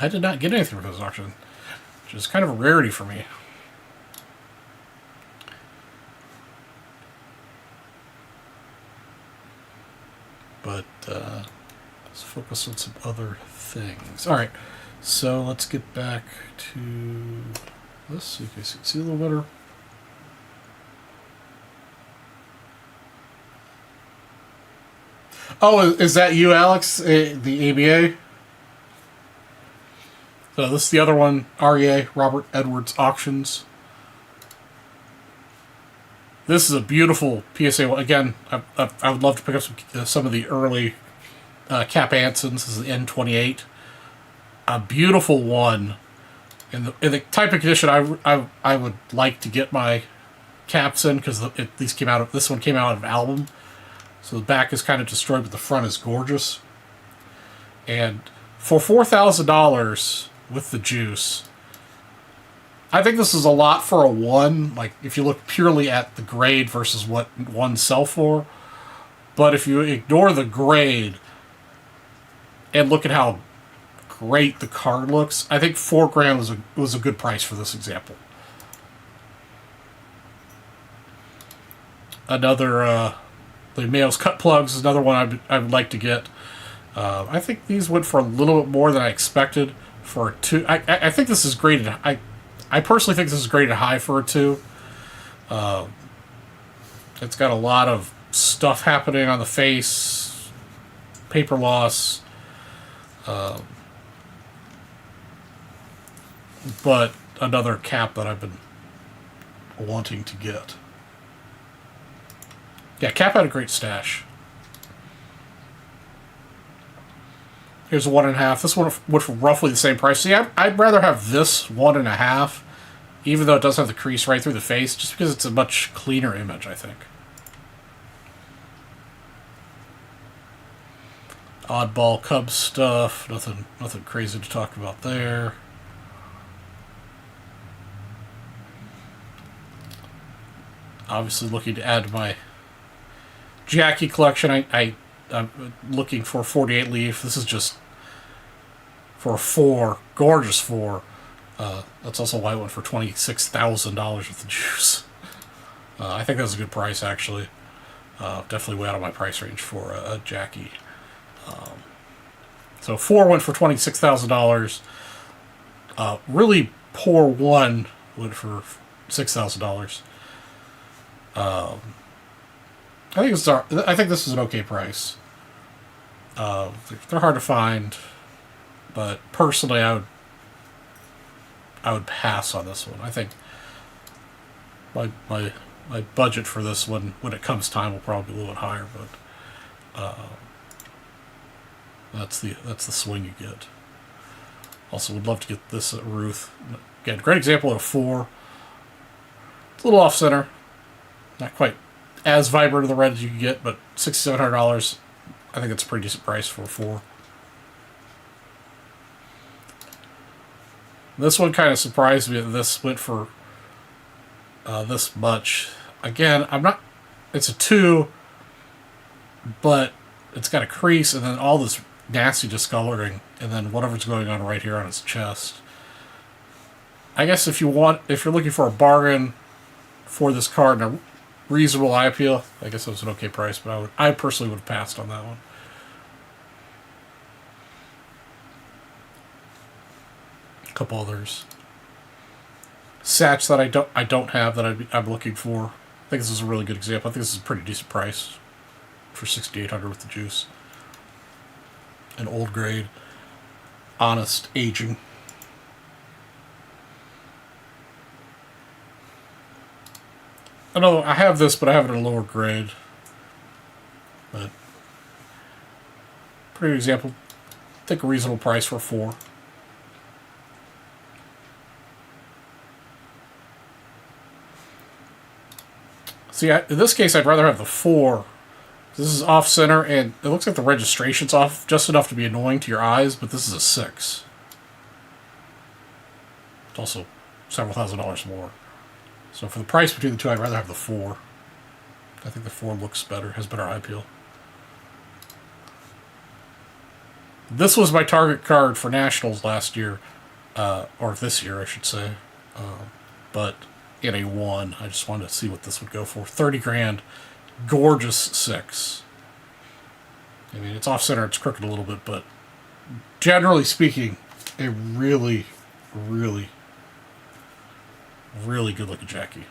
I did not get anything from this auction, which is kind of a rarity for me. But let's focus on some other things. All right, so let's get back to this so you guys can see a little better. Oh, is that you, Alex? The ABA? So this is the other one, REA, Robert Edwards Auctions. This is a beautiful PSA. Again, I would love to pick up some of the early Cap Ansons. This is the N28. A beautiful one. In the type of condition I would like to get my caps in, because this one came out of album. So the back is kind of destroyed, but the front is gorgeous. And for $4,000 with the juice, I think this is a lot for a 1. Like, if you look purely at the grade versus what 1s sell for. But if you ignore the grade and look at how great the card looks, I think $4,000 was a good price for this example. Another the Mayo's Cut Plugs is another one I would like to get. I think these went for a little bit more than I expected for a 2. I think this is graded. I personally think this is graded high for a 2. It's got a lot of stuff happening on the face, paper loss, but another cap that I've been wanting to get. Yeah, Cap had a great stash. Here's a 1.5. This one went for roughly the same price. See, I'd rather have this 1.5, even though it does have the crease right through the face, just because it's a much cleaner image, I think. Oddball Cubs stuff. Nothing crazy to talk about there. Obviously looking to add to my Jackie collection. I'm looking for 48 leaf. This is just for a 4, gorgeous 4. That's also why I went for $26,000 with the juice. I think that's a good price, actually. Definitely way out of my price range for a Jackie. So 4 went for $26,000. Really poor 1 went for $6,000. I think this is an okay price. They're hard to find, but personally, I would pass on this one. I think my budget for this one, when it comes time, will probably be a little bit higher, but that's the swing you get. Also, would love to get this at Ruth. Again, great example of a 4. It's a little off center, not quite as vibrant of the red as you can get, but $6,700, I think it's a pretty decent price for a 4. This one kind of surprised me that this went for this much. Again, it's a 2, but it's got a crease and then all this nasty discoloring, and then whatever's going on right here on its chest. I guess if you're looking for a bargain for this card and a reasonable eye appeal, I guess it was an okay price, but I personally would have passed on that one. couple others. Satch that I don't have that I'm looking for. I think this is a really good example. I think this is a pretty decent price for 6,800 with the juice. An old grade, honest aging. I have this, but I have it in a lower grade. But pretty good example. I think a reasonable price for a 4. See, in this case, I'd rather have the 4. This is off-center, and it looks like the registration's off just enough to be annoying to your eyes, but this is a 6. It's also several $1,000s more. So for the price between the two, I'd rather have the 4. I think the 4 looks better, has better eye appeal. This was my target card for Nationals last year, or this year, I should say. But in a 1, I just wanted to see what this would go for. 30 grand, gorgeous 6. I mean, it's off-center, it's crooked a little bit, but generally speaking, a really, really, really good-looking Jackie.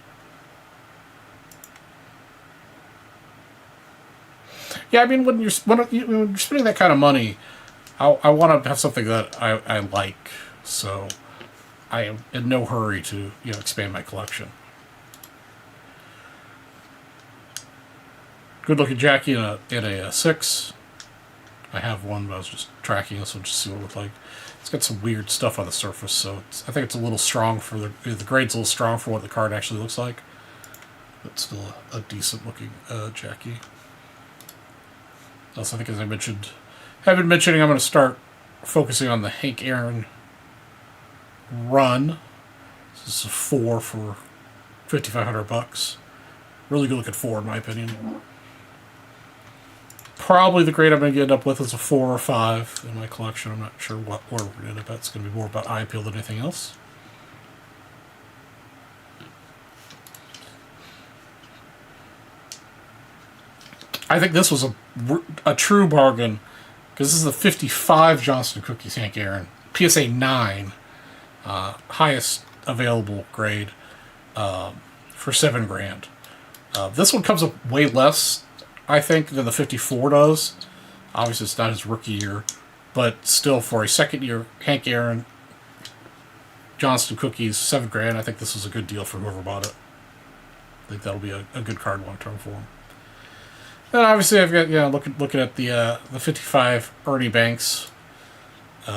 Yeah, I mean, when you're spending that kind of money, I want to have something that I like, so I am in no hurry to expand my collection. Good-looking Jackie in a 6. I have one, but I was just tracking this one just to see what it looked like. It's got some weird stuff on the surface, so I think it's a little strong for the grade's a little strong for what the card actually looks like. But still a decent-looking Jackie. Also, I think as I mentioned, have been mentioning, I'm going to start focusing on the Hank Aaron run. This is a 4 for $5,500. Really good looking 4 in my opinion. Probably the grade I'm going to end up with is a 4 or 5 in my collection. I'm not sure what order we're going to end up at. It's going to be more about eye appeal than anything else. I think this was a true bargain, because this is the 55 Johnston Cookies Hank Aaron. PSA 9, highest available grade, for 7 grand. This one comes up way less, I think, than the 54 does. Obviously, it's not his rookie year, but still, for a second year Hank Aaron Johnston Cookies, 7 grand, I think this is a good deal for whoever bought it. I think that'll be a good card long term for him. Then obviously I've got looking at the 55 Ernie Banks,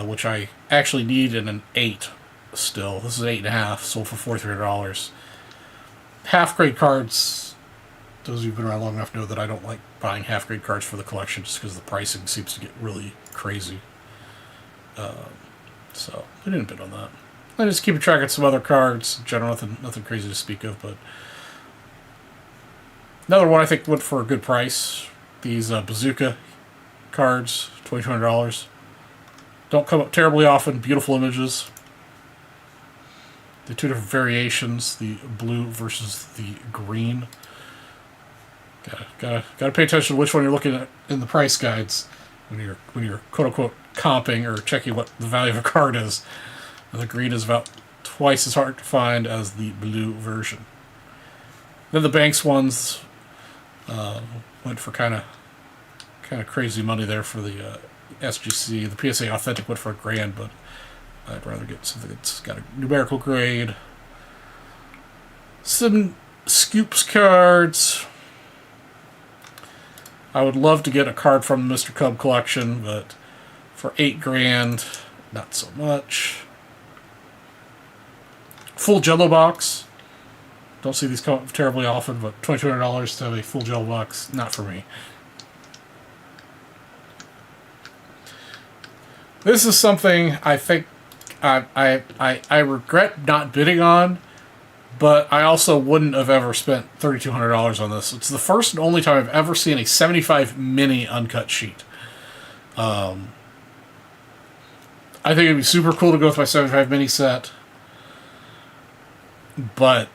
which I actually need in an 8 still. This is 8.5, sold for $4,300. Half grade cards. Those of you who've been around long enough know that I don't like buying half grade cards for the collection just because the pricing seems to get really crazy. So I didn't bid on that. I just keep track of some other cards. In general, nothing crazy to speak of, but. Another one I think went for a good price. These Bazooka cards, $2,200. Don't come up terribly often. Beautiful images. The 2 different variations, the blue versus the green. Gotta pay attention to which one you're looking at in the price guides when you're quote unquote comping or checking what the value of a card is. And the green is about twice as hard to find as the blue version. Then the Banks ones. Went for kind of crazy money there for the SGC. The PSA Authentic went for $1,000, but I'd rather get something that's got a numerical grade. Some Scoops cards. I would love to get a card from the Mr. Cub collection, but for $8,000, not so much. Full Jello box. Don't see these come up terribly often, but $2,200 to have a full gel box, not for me. This is something I think I regret not bidding on, but I also wouldn't have ever spent $3,200 on this. It's the first and only time I've ever seen a 75 mini uncut sheet. I think it'd be super cool to go with my 75 mini set, but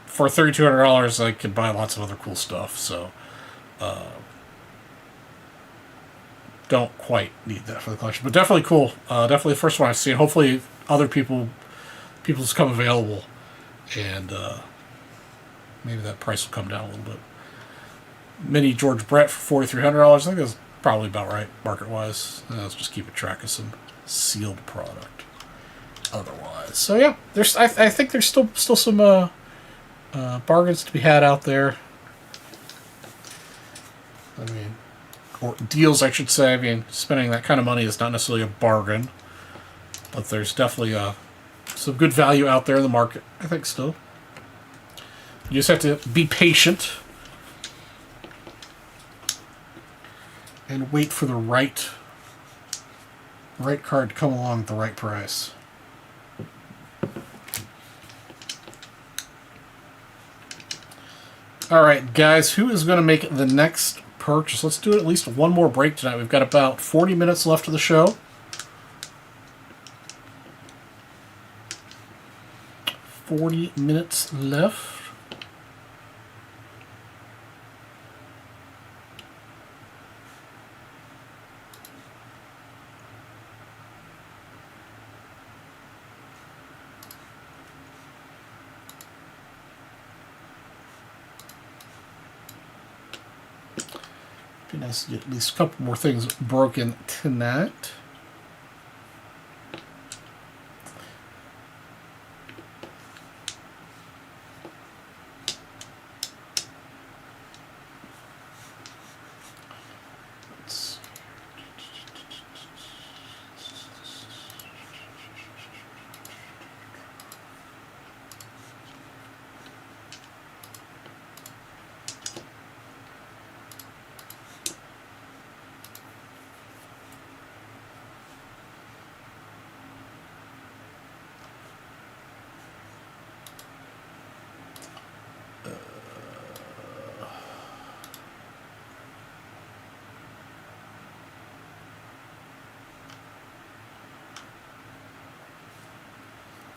for $3,200, I could buy lots of other cool stuff, so don't quite need that for the collection. But definitely cool. Definitely the first one I've seen. Hopefully other people come available, and maybe that price will come down a little bit. Mini George Brett for $4,300. I think that's probably about right market wise. Let's just keep a track of some sealed product. Otherwise, so yeah, I think there's still some bargains to be had out there. I mean, or deals, I should say. I mean, spending that kind of money is not necessarily a bargain, but there's definitely some good value out there in the market, I think, still. You just have to be patient and wait for the right card to come along at the right price. All right, guys, who is going to make the next purchase? Let's do at least one more break tonight. We've got about 40 minutes left of the show. 40 minutes left. Be nice to get at least a couple more things broken tonight.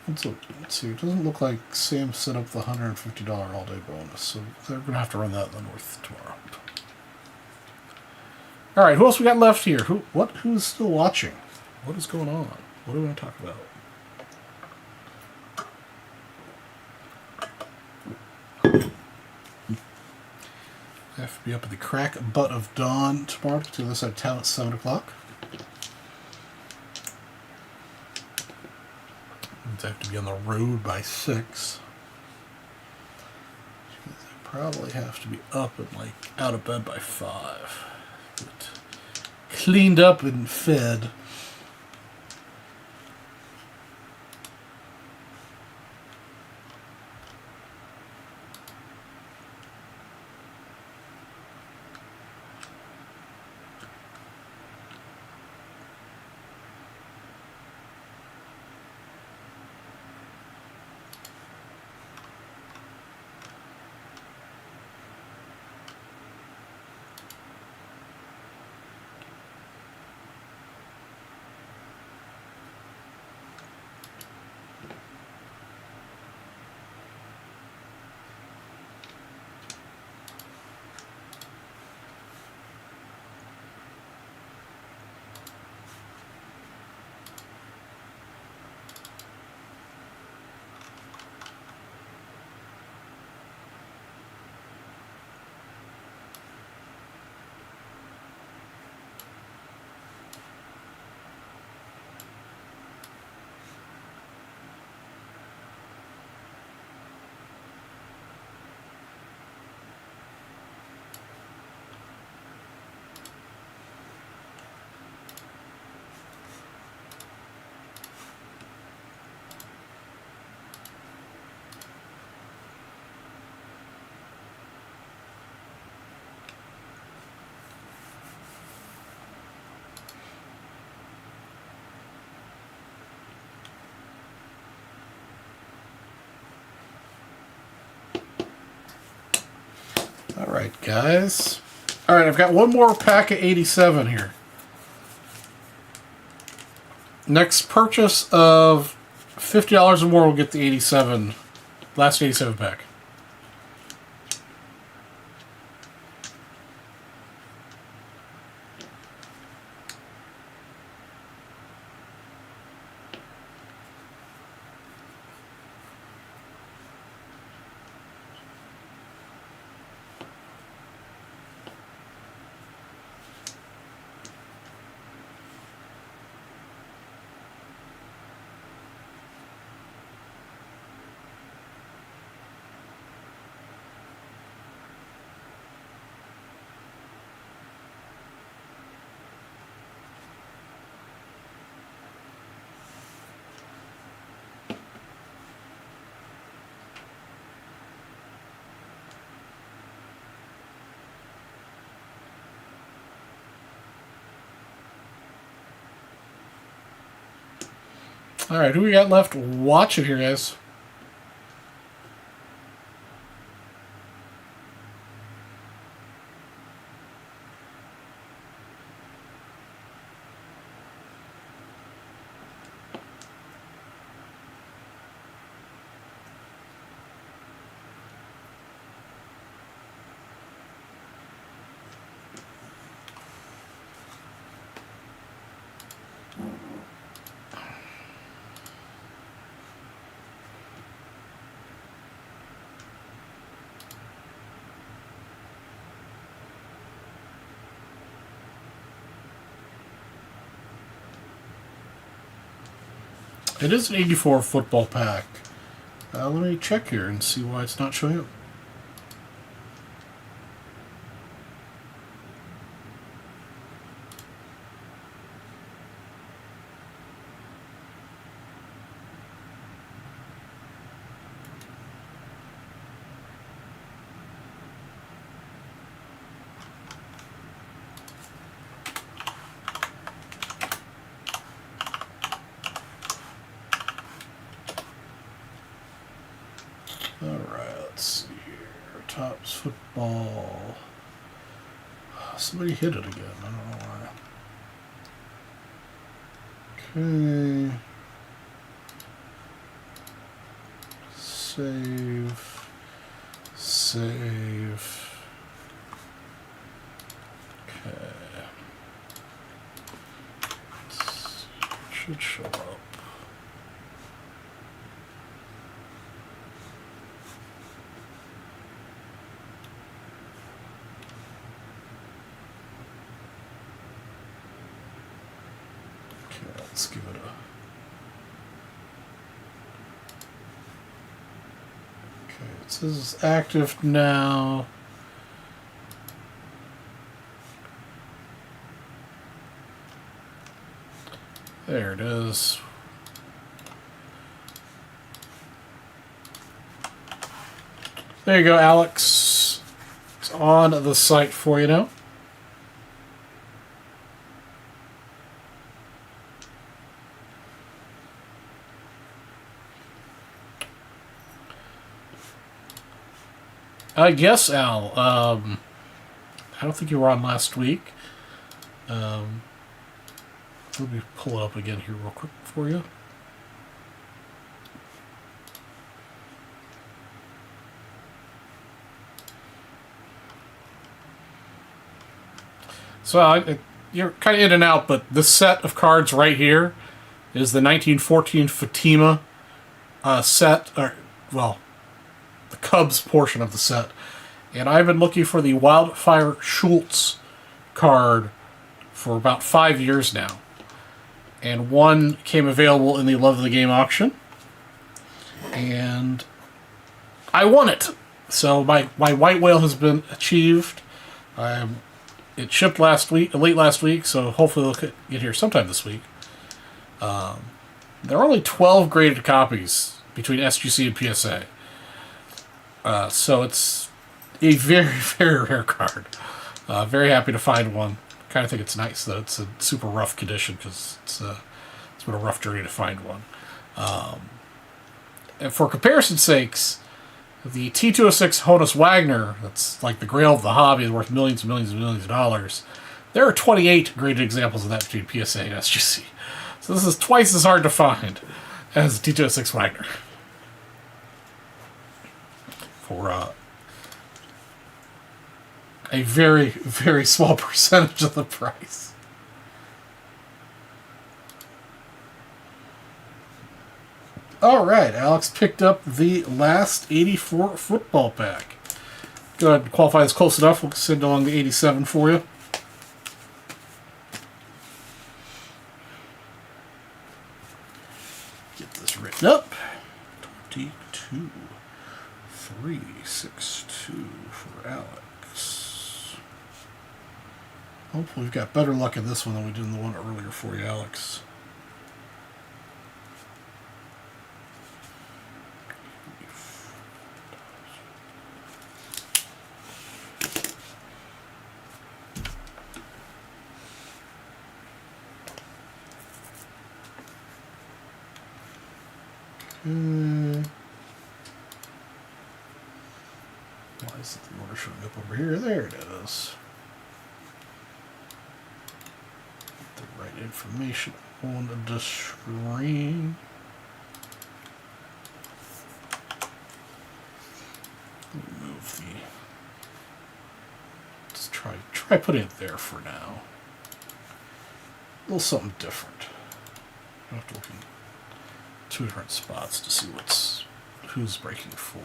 Let's see. It doesn't look like Sam set up the $150 all-day bonus, so they're going to have to run that in the North tomorrow. All right, who else we got left here? Who's still watching? What is going on? What are we going to talk about? I have to be up at the crack butt of dawn tomorrow to do this at town at 7 o'clock. I have to be on the road by 6. I probably have to be up and out of bed by 5. Get cleaned up and fed. All right, guys. All right, I've got one more pack of 87 here. Next purchase of $50 or more will get the 87, last 87 pack. All right, who we got left watching here, guys? It is an 84 football pack. Let me check here and see why it's not showing up. Alright, let's see here. Topps football. Somebody hit it again. I don't know why. Okay. Save. Save. Okay. It should show up. Let's give it a... Okay, it says it's active now. There it is. There you go, Alex. It's on the site for you now. Yes, Al. I don't think you were on last week. Let me pull it up again here real quick for you. So you're kind of in and out, but this set of cards right here is the 1914 Fatima set, or, well, the Cubs portion of the set. And I've been looking for the Wildfire Schultz card for about 5 years now. And one came available in the Love of the Game auction. And I won it. So my white whale has been achieved. It shipped late last week, so hopefully it'll get here sometime this week. There are only 12 graded copies between SGC and PSA. So it's a very, very rare card. Very happy to find one. Kind of think it's nice that it's in super rough condition, because it's been a rough journey to find one. And for comparison's sakes, the T206 Honus Wagner, that's like the grail of the hobby, is worth millions and millions and millions of dollars. There are 28 graded examples of that between PSA and SGC. So this is twice as hard to find as the T206 Wagner. For a very, very small percentage of the price. Alright, Alex picked up the last 84 football pack. Go ahead and qualify this close enough. We'll send along the 87 for you. Get this written up. 22,362 for Alex. Hopefully we've got better luck in this one than we did in the one earlier for you, Alex. Why is the order showing up over here? There it is. The right information on the screen. Move the. Let's try putting it there for now. A little something different. I have to look in 2 different spots to see who's breaking 4.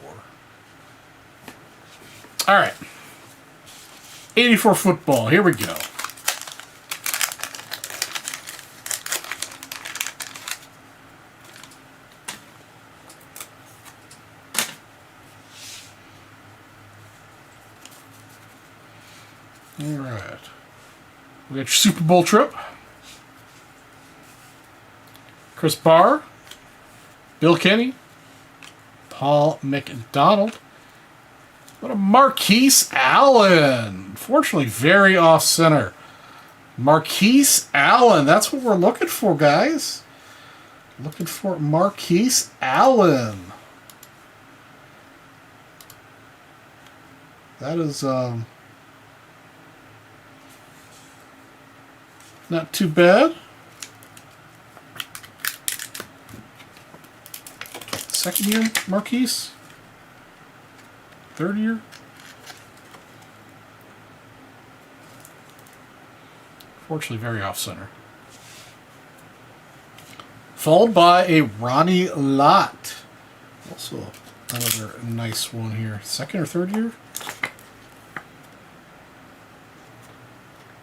All right. 84 football. Here we go. All right. We got your Super Bowl trip. Chris Barr. Bill Kenny. Paul McDonald. What a Marquise Allen. Fortunately, very off-center. Marquise Allen. That's what we're looking for, guys. Looking for Marquise Allen. That is not too bad. Second year, Marquise? Third year? Fortunately, very off-center. Followed by a Ronnie Lott. Also another nice one here. Second or third year?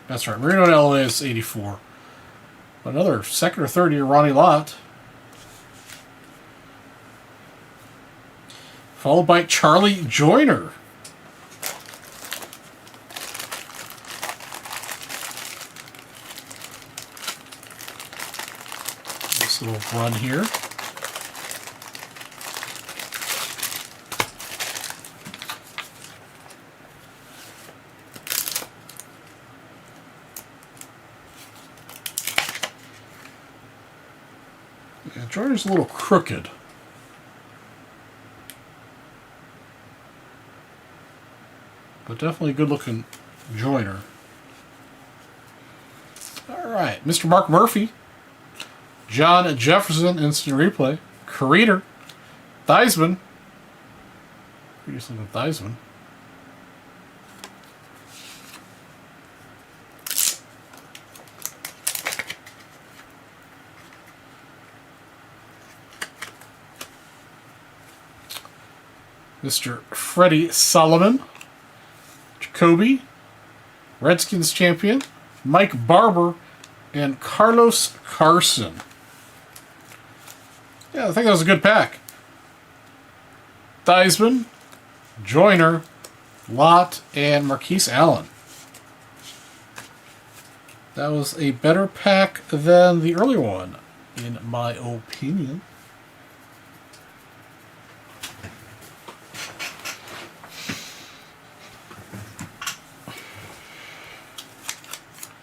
That's right. Marino and LA is 84. Another second or third year Ronnie Lott. Followed by Charlie Joyner. This little run here. Yeah, Joyner's a little crooked. But definitely a good-looking Joyner. All right, Mr. Mark Murphy, John Jefferson, instant replay, Creeder, Theismann. Just looking at Theismann. Mr. Freddie Solomon. Jacoby, Redskins champion, Mike Barber, and Carlos Carson. Yeah, I think that was a good pack. Theismann, Joyner, Lott, and Marquise Allen. That was a better pack than the earlier one, in my opinion.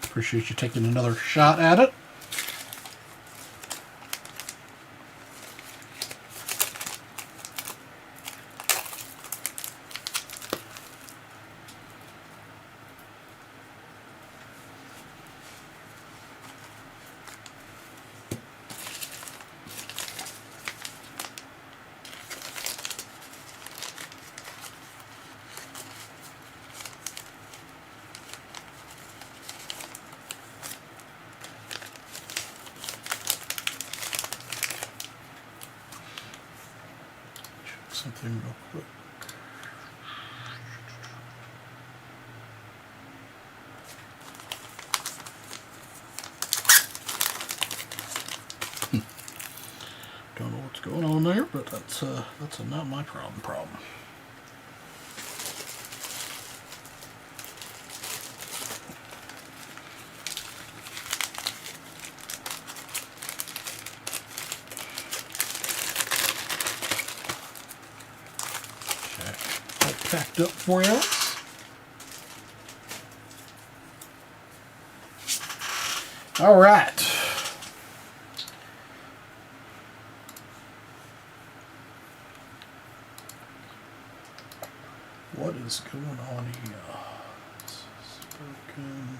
Appreciate you taking another shot at it. Something real quick. Don't know what's going on there, but that's not my problem. Packed up for you. All right. is going on here? This is broken.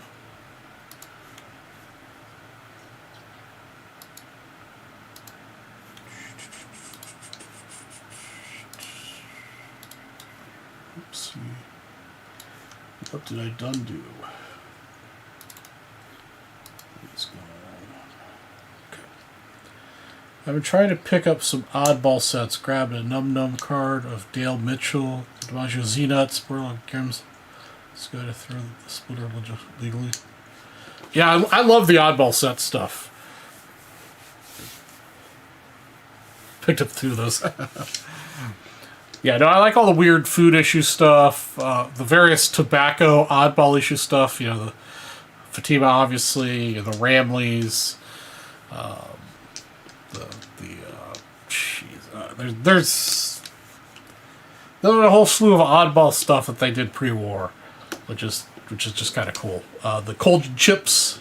Oopsie. What did I done do? What's going on? Okay. I've been trying to pick up some oddball sets. Grabbed a Num Num card of Dale Mitchell, DiMaggio Z-Nuts, Burlock Games. Let's go to throw the splitter legally. Yeah, I love the oddball set stuff. Picked up 2 of those. Yeah, no, I like all the weird food issue stuff, the various tobacco oddball issue stuff. You know, the Fatima, obviously, the Ramleys, there's a whole slew of oddball stuff that they did pre-war, which is just kind of cool. The cold chips.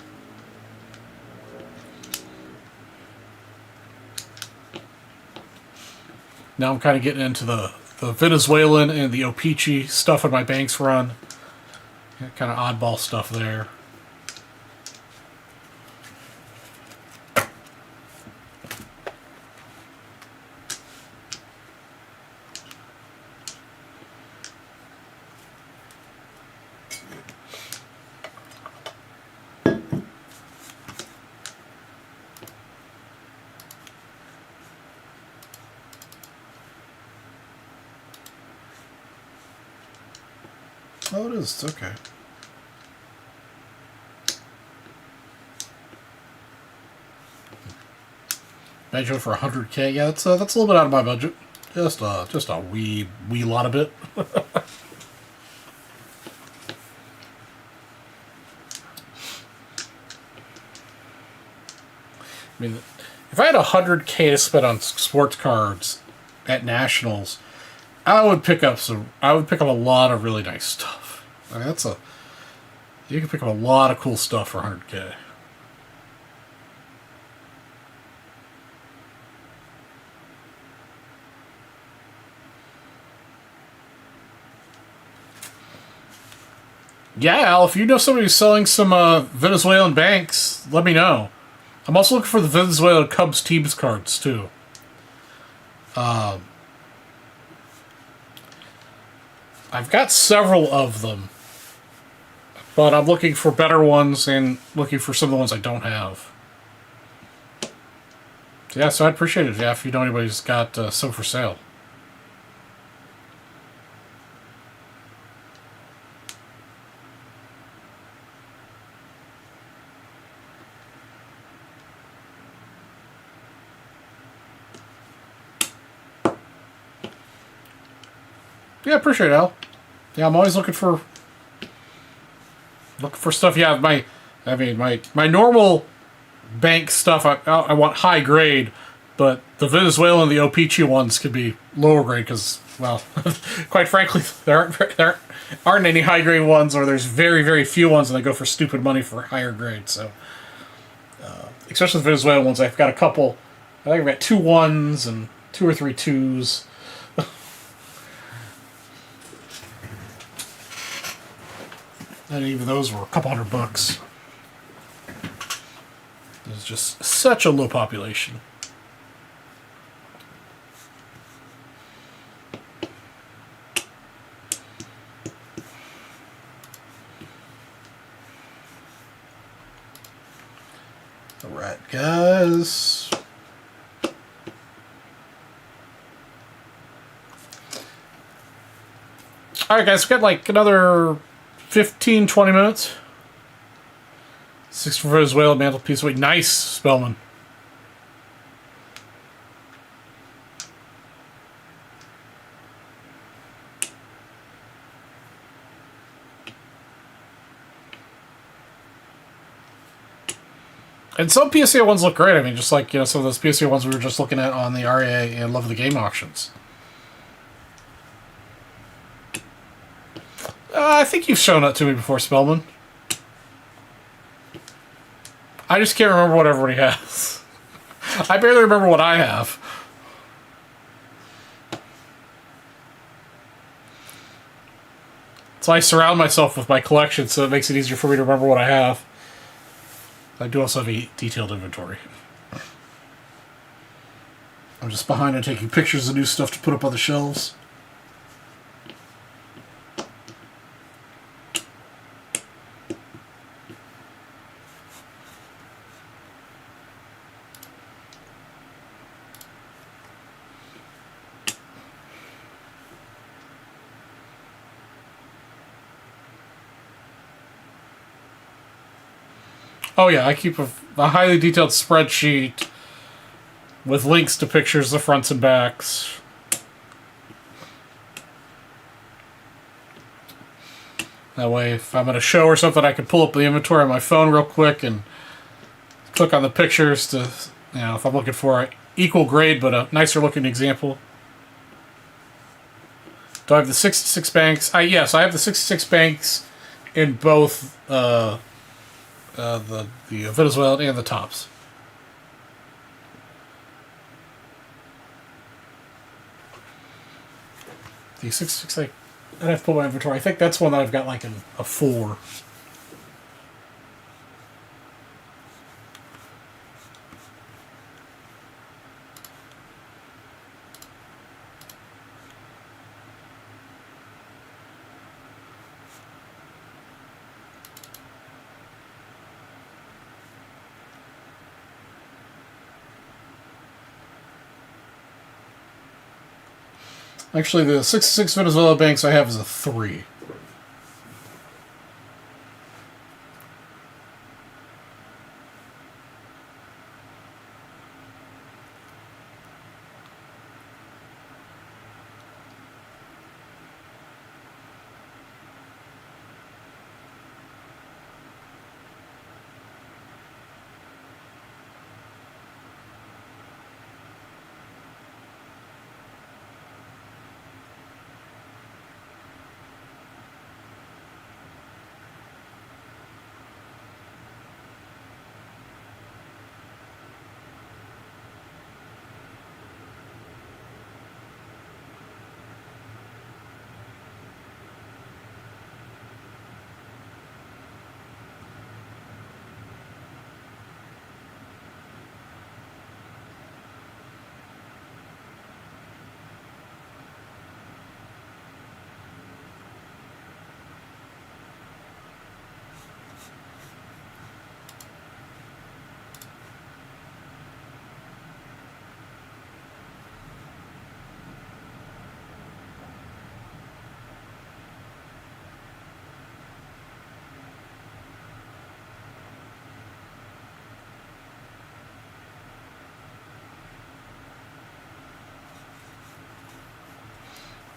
Now I'm kind of getting into the Venezuelan and the Opeachy stuff in my Banks run. Kind of oddball stuff there. Oh, it is. It's okay. Budget for 100K. Yeah, that's a little bit out of my budget. Just a wee lot of it. I mean, if I had 100K to spend on sports cards at Nationals, I would pick up a lot of really nice stuff. I mean, you can pick up a lot of cool stuff for 100K. Yeah, Al, if you know somebody who's selling some Venezuelan banks, let me know. I'm also looking for the Venezuela Cubs teams cards, too. I've got several of them, but I'm looking for better ones and looking for some of the ones I don't have. So, yeah, so I'd appreciate it, if you know anybody who's got some for sale. Yeah, appreciate it, Al. Yeah, I'm always looking for stuff. Yeah, my normal bank stuff, I want high grade, but the Venezuelan and the Opeachy ones could be lower grade because, well, quite frankly, there aren't any high grade ones, or there's very, very few ones, and they go for stupid money for higher grade. So, especially the Venezuelan ones, I've got a couple. I think I've got 2 1s and 2 or 3 2s. And even those were a couple $100. There's just such a low population. Alright, guys. Alright, guys, we've got like another 15-20 minutes. 6 for Venezuela, mantelpiece. Wait, nice, Spellman. And some PSA ones look great. I mean, just like, some of those PSA ones we were just looking at on the RA and Love of the Game auctions. I think you've shown that to me before, Spellman. I just can't remember what everybody has. I barely remember what I have. So I surround myself with my collection, so it makes it easier for me to remember what I have. I do also have a detailed inventory. I'm just behind on taking pictures of new stuff to put up on the shelves. Oh yeah, I keep a highly detailed spreadsheet with links to pictures, the fronts and backs. That way, if I'm at a show or something, I can pull up the inventory on my phone real quick and click on the pictures to, if I'm looking for an equal grade but a nicer looking example. Do I have the 66 banks? Yes, I have the 66 banks in both the Venezuelan and the tops. The 66, I'd have to pull my inventory. I think that's one that I've got like a 4. Actually, the 66 Venezuela banks I have is a 3.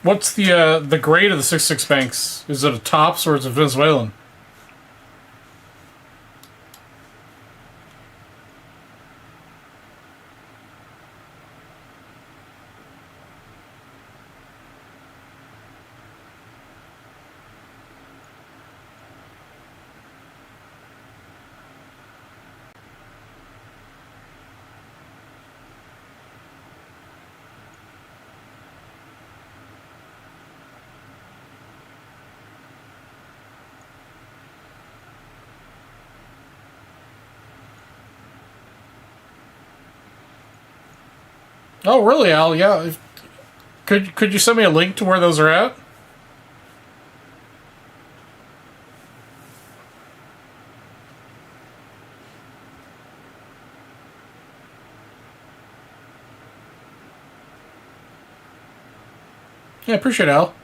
What's the grade of the 66 banks? Is it a tops or is it Venezuelan? Oh, really, Al? Yeah. Could you send me a link to where those are at? Yeah, appreciate it, Al.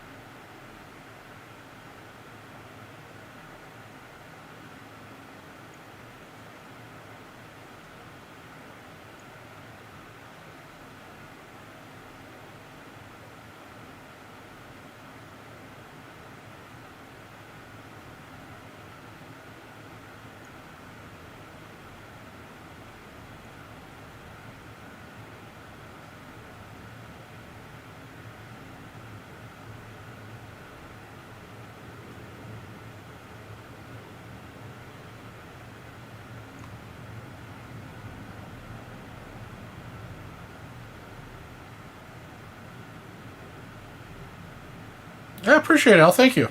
Yeah, appreciate it, Al. Thank you.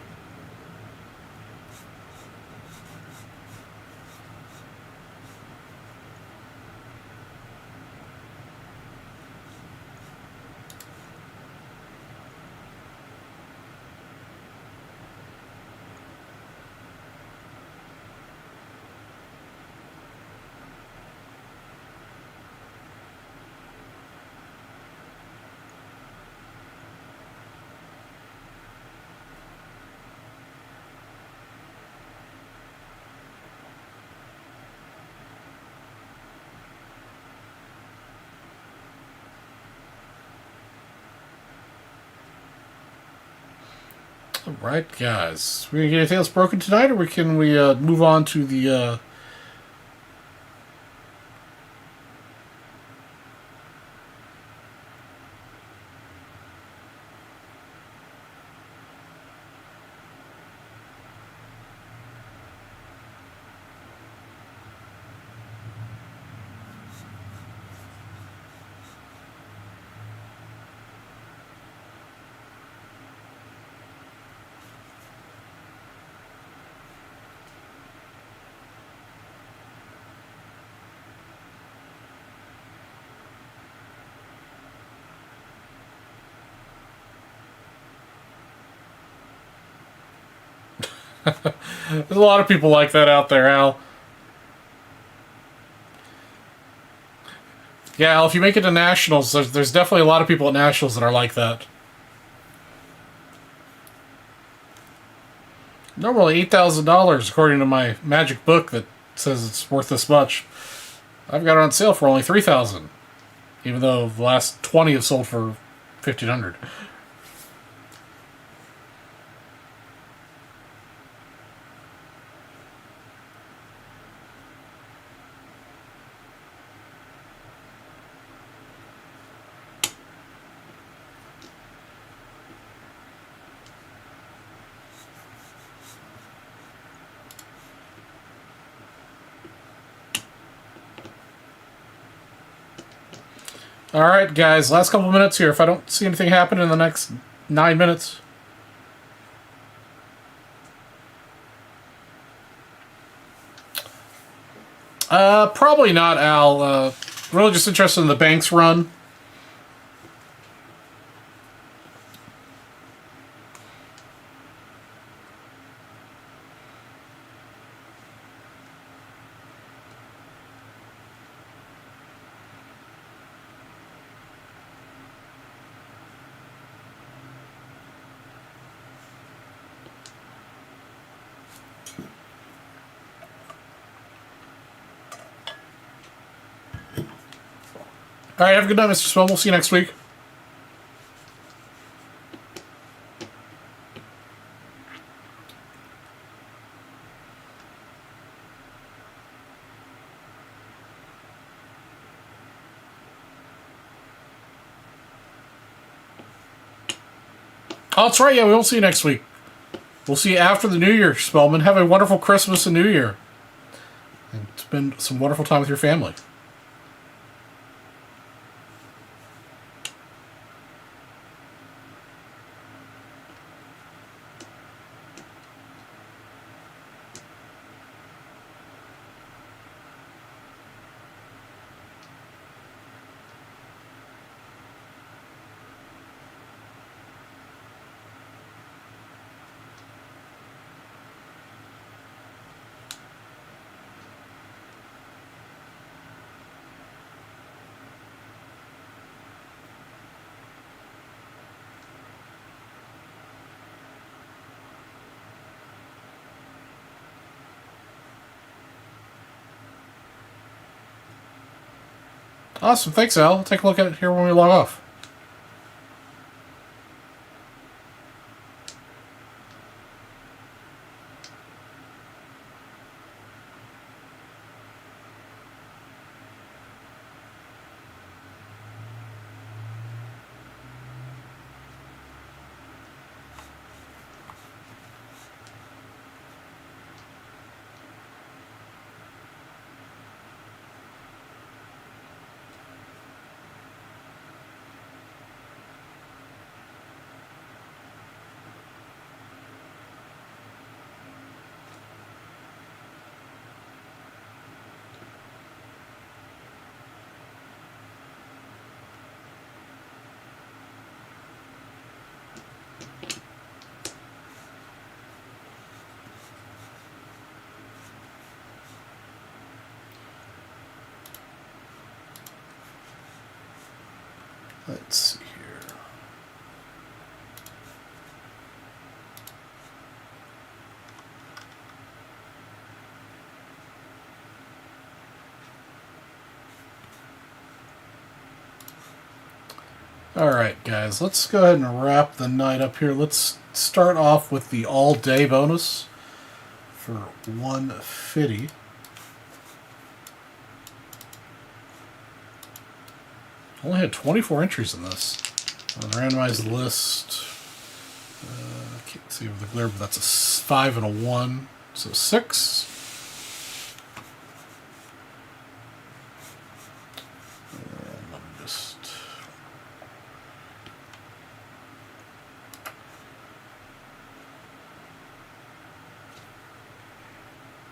All right, guys. We gonna get anything else broken tonight, or can we move on to the? There's a lot of people like that out there, Al. Yeah, Al, if you make it to nationals, there's definitely a lot of people at nationals that are like that. Normally $8,000, according to my magic book that says it's worth this much. I've got it on sale for only 3,000, even though the last 20 have sold for 1,500. All right, guys, last couple minutes here. If I don't see anything happen in the next 9 minutes. Probably not, Al. Really just interested in the Banks run. All right, have a good night, Mr. Smell. We'll see you next week. Oh, that's right. Yeah, we won't see you next week. We'll see you after the New Year, Spellman. Have a wonderful Christmas and New Year. And spend some wonderful time with your family. Awesome. Thanks, Al. I'll take a look at it here when we log off. Let's see here. Alright, guys, let's go ahead and wrap the night up here. Let's start off with the all-day bonus for 150. Only had 24 entries in this. On the randomized list, can't see with the glare, but that's a 5 and a 1, so 6. And let me just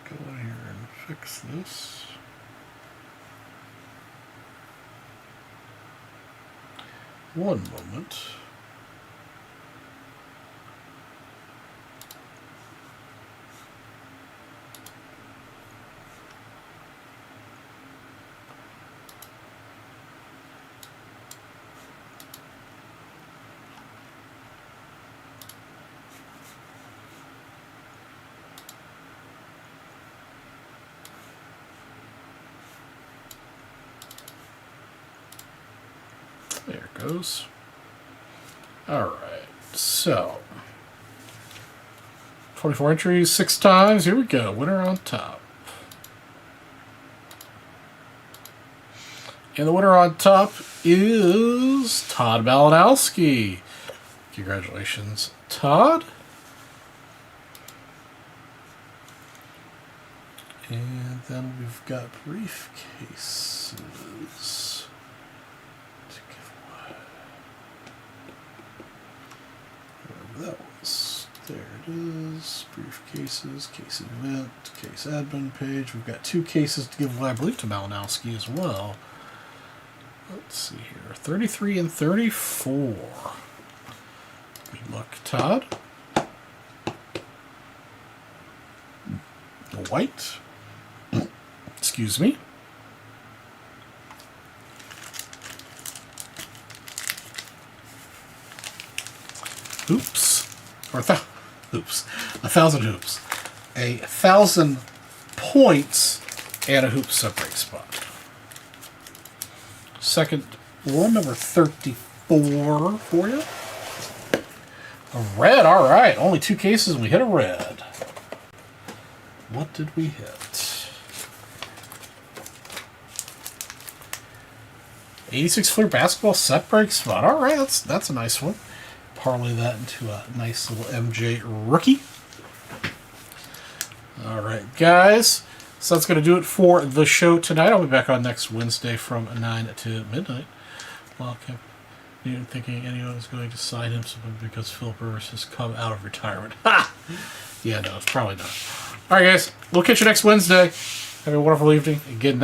go in here and fix this. One moment. There it goes. Alright, so 24 entries, 6 times. Here we go. Winner on top. And the winner on top is Todd Malinowski. Congratulations, Todd. And then we've got briefcases to give away. Wherever that was. There it is. Briefcases, case event, case admin page. We've got 2 cases to give away, I believe, to Malinowski as well. Let's see here. 33 and 34. Good luck, Todd. White. Excuse me. Hoops. Or hoops. 1,000 hoops. 1,000 points and a hoop separate spot. Second one, number 34 for you. A red, alright. Only 2 cases and we hit a red. What did we hit? 86 Fleer basketball set break spot. Alright, that's a nice one. Parlay that into a nice little MJ rookie. Alright, guys. So that's going to do it for the show tonight. I'll be back on next Wednesday from 9 to midnight. Well, I kept thinking anyone was going to sign him simply because Philip Rivers has come out of retirement. Ha! Yeah, no, it's probably not. Alright, guys. We'll catch you next Wednesday. Have a wonderful evening and good night.